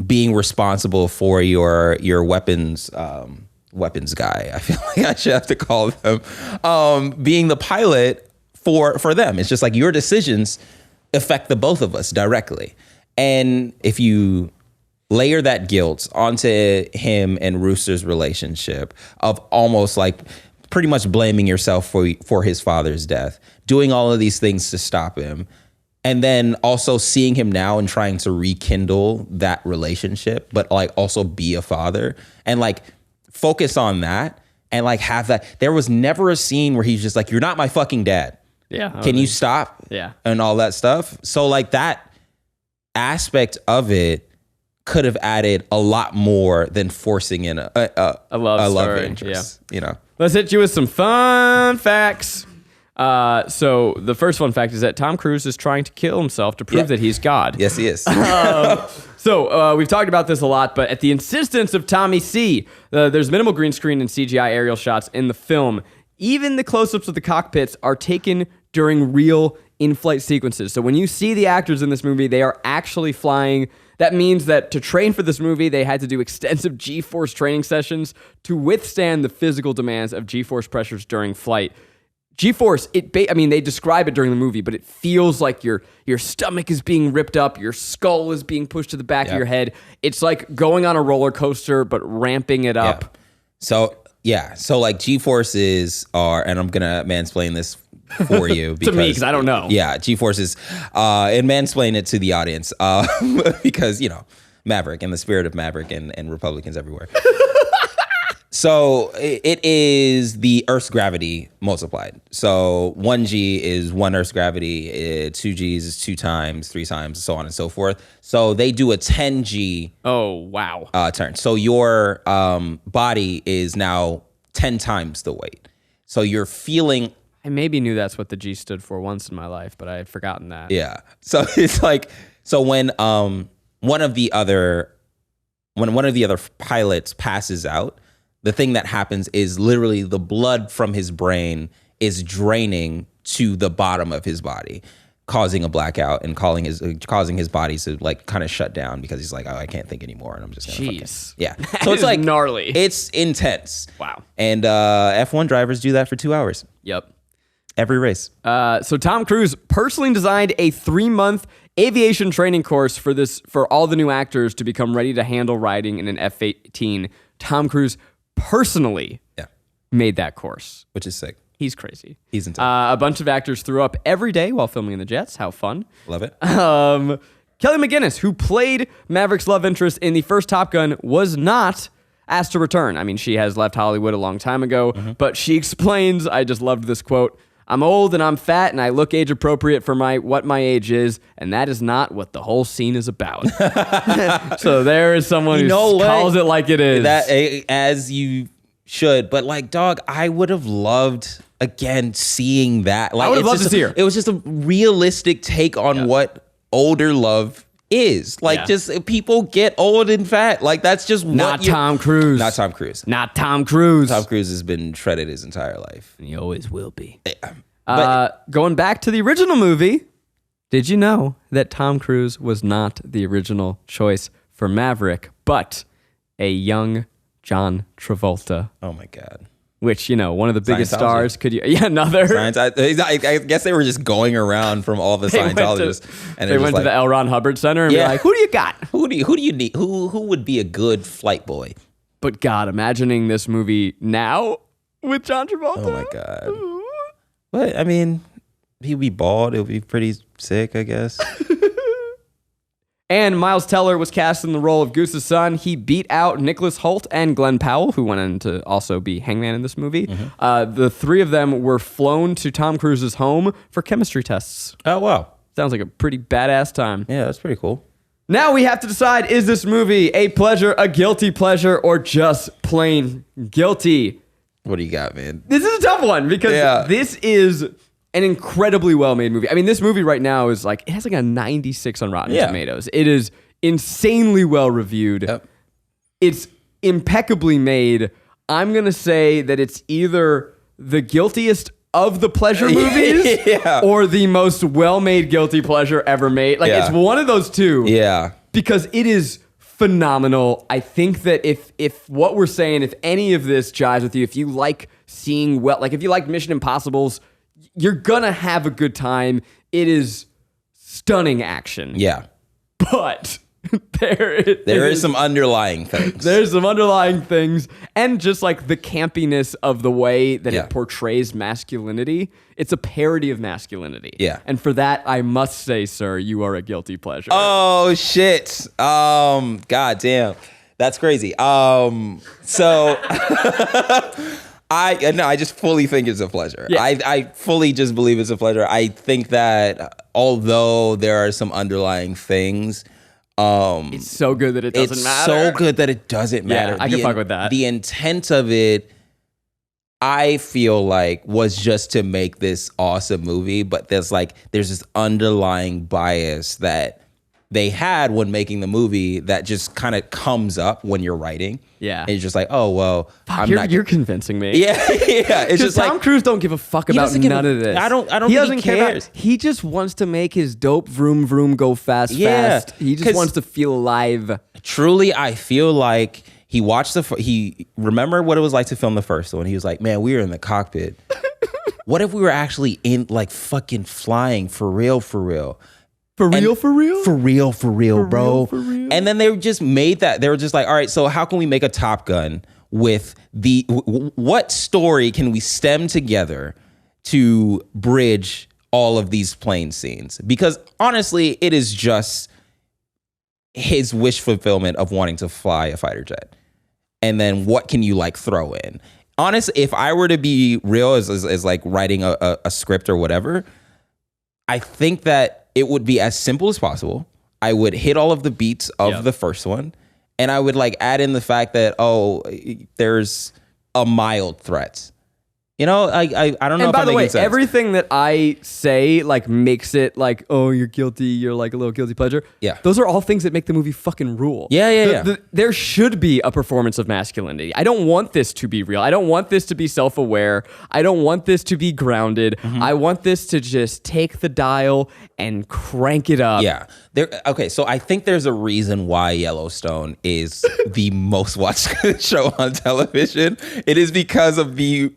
being responsible for your weapons guy. I feel like I should have to call them being the pilot for them. It's just like, your decisions affect the both of us directly. And if you layer that guilt onto him and Rooster's relationship of almost like pretty much blaming yourself for his father's death, doing all of these things to stop him, and then also seeing him now and trying to rekindle that relationship, but like also be a father and like focus on that and like have that. There was never a scene where he's just like, you're not my fucking dad. Yeah. Can you stop? Yeah. And all that stuff. So like that aspect of it could have added a lot more than forcing in a love interest. Yeah. Let's hit you with some fun facts. So the first fun fact is that Tom Cruise is trying to kill himself to prove that he's God. Yes, he is. So we've talked about this a lot, but at the insistence of Tommy C, there's minimal green screen and CGI aerial shots in the film. Even the close-ups of the cockpits are taken during real in-flight sequences. So when you see the actors in this movie, they are actually flying. That means that to train for this movie, they had to do extensive G-force training sessions to withstand the physical demands of G-force pressures during flight. G-force, they describe it during the movie, but it feels like your stomach is being ripped up, your skull is being pushed to the back of your head. It's like going on a roller coaster, but ramping it up. Yeah. So like G-forces are, and I'm gonna mansplain this for you to me because I don't know. Yeah, G-forces, and mansplain it to the audience because Maverick, in the spirit of Maverick and Republicans everywhere. So it is the Earth's gravity multiplied. So 1G is 1 Earth's gravity, 2Gs is 2 times, 3 times, so on and so forth. So they do a 10G turn. So your body is now 10 times the weight. So you're feeling... I maybe knew that's what the G stood for once in my life, but I had forgotten that. Yeah. So it's like, so when one of the other pilots passes out, the thing that happens is literally the blood from his brain is draining to the bottom of his body, causing a blackout and causing his body to like kind of shut down because he's like, oh, I can't think anymore, and I'm just gonna So it's like gnarly. It's intense. Wow. And F1 drivers do that for 2 hours. Yep. Every race. So Tom Cruise personally designed a 3-month aviation training course for all the new actors to become ready to handle riding in an F-18. Tom Cruise personally made that course. Which is sick. He's crazy. He's intense. A bunch of actors threw up every day while filming in the jets. How fun. Love it. Kelly McGinnis, who played Maverick's love interest in the first Top Gun, was not asked to return. I mean, she has left Hollywood a long time ago, but she explains, I just loved this quote, "I'm old and I'm fat and I look age appropriate for what my age is, and that is not what the whole scene is about." So there is someone who calls it like it is. That, as you should, but like, dog, I would have loved again seeing that. Like, I would have loved to see her. It was just a realistic take on what older love is. Like, just people get old and fat. Like, that's just not Tom Cruise. Not Tom Cruise. Not Tom Cruise. Tom Cruise has been shredded his entire life. And he always will be. But going back to the original movie, did you know that Tom Cruise was not the original choice for Maverick, but a young John Travolta? Oh my God. Which, one of the biggest stars could you... Yeah, another... I guess they were just going around from all the Scientologists. They went to the L. Ron Hubbard Center and be like, who do you got? Who do you need? Who would be a good flight boy? But God, imagining this movie now with John Travolta. Oh my God. But, I mean, he'd be bald. It would be pretty sick, I guess. And Miles Teller was cast in the role of Goose's son. He beat out Nicholas Hoult and Glenn Powell, who went on to also be Hangman in this movie. Mm-hmm. The three of them were flown to Tom Cruise's home for chemistry tests. Oh, wow. Sounds like a pretty badass time. Yeah, that's pretty cool. Now we have to decide, is this movie a pleasure, a guilty pleasure, or just plain guilty? What do you got, man? This is a tough one because this is an incredibly well-made movie. I mean, this movie right now is it has a 96 on Rotten Tomatoes. It is insanely well-reviewed. Yep. It's impeccably made. I'm going to say that it's either the guiltiest of the pleasure movies or the most well-made guilty pleasure ever made. It's one of those two. Yeah. Because it is phenomenal. I think that if what we're saying, if any of this jives with you, if you like seeing if you like Mission Impossibles, you're gonna have a good time. It is stunning action. Yeah. But there is some underlying things. There's some underlying things. And just the campiness of the way that it portrays masculinity. It's a parody of masculinity. Yeah. And for that, I must say, sir, you are a guilty pleasure. Oh, shit. God damn. That's crazy. So... I just fully think it's a pleasure. Yeah. I fully just believe it's a pleasure. I think that although there are some underlying things, it's so good that it doesn't matter. It's so good that it doesn't matter. Yeah, I can fuck with that. The intent of it, I feel was just to make this awesome movie, but there's this underlying bias that they had when making the movie that just kind of comes up when you're writing. Yeah. And it's just oh, well, you're convincing me. Yeah. It's just Tom Cruise don't give a fuck about none of this. I don't he think doesn't he care. cares. He just wants to make his dope vroom vroom go fast. He just wants to feel alive. Truly, I feel like he watched he remembered what it was like to film the first one. He was like, man, we were in the cockpit. What if we were actually in fucking flying for real? For real, bro. And then they just made that. They were just all right, so how can we make a Top Gun with what story can we stem together to bridge all of these plane scenes? Because honestly, it is just his wish fulfillment of wanting to fly a fighter jet. And then what can you throw in? Honestly, if I were to be real as writing a script or whatever, I think that it would be as simple as possible. I would hit all of the beats of the first one, and I would add in the fact that, there's a mild threat. I don't know. And by the way, sense. Everything that I say makes it oh, you're guilty. You're a little guilty pleasure. Yeah, those are all things that make the movie fucking rule. Yeah. There should be a performance of masculinity. I don't want this to be real. I don't want this to be self-aware. I don't want this to be grounded. Mm-hmm. I want this to just take the dial and crank it up. Yeah. Okay, so I think there's a reason why Yellowstone is the most watched show on television. It is because of the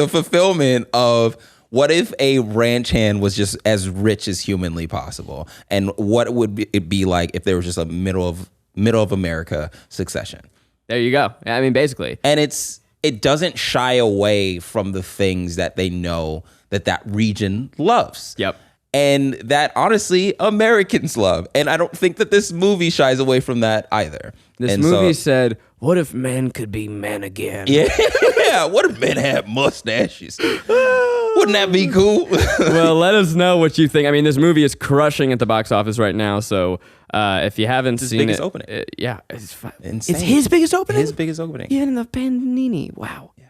fulfillment of what if a ranch hand was just as rich as humanly possible, and what would it be like if there was just a middle of America succession. There you go. I mean, basically. And it doesn't shy away from the things that they know that region loves. Yep. And that, honestly, Americans love. And I don't think that this movie shies away from that either. This movie said, what if men could be men again? Yeah. What if men had mustaches? Wouldn't that be cool? Well, let us know what you think. I mean, this movie is crushing at the box office right now. So if you haven't seen it. Biggest opening. It's insane. It's his biggest opening? His biggest opening. Even in the Panini. Wow. Yeah.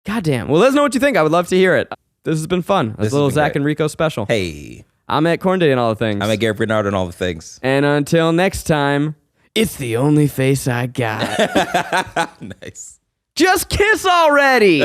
Goddamn. Well, let us know what you think. I would love to hear it. This has been fun. A little Zach and Rico special. Hey. I'm at Cornday and all the things. I'm at Garrick Bernard and all the things. And until next time, it's the only face I got. Nice. Just kiss already.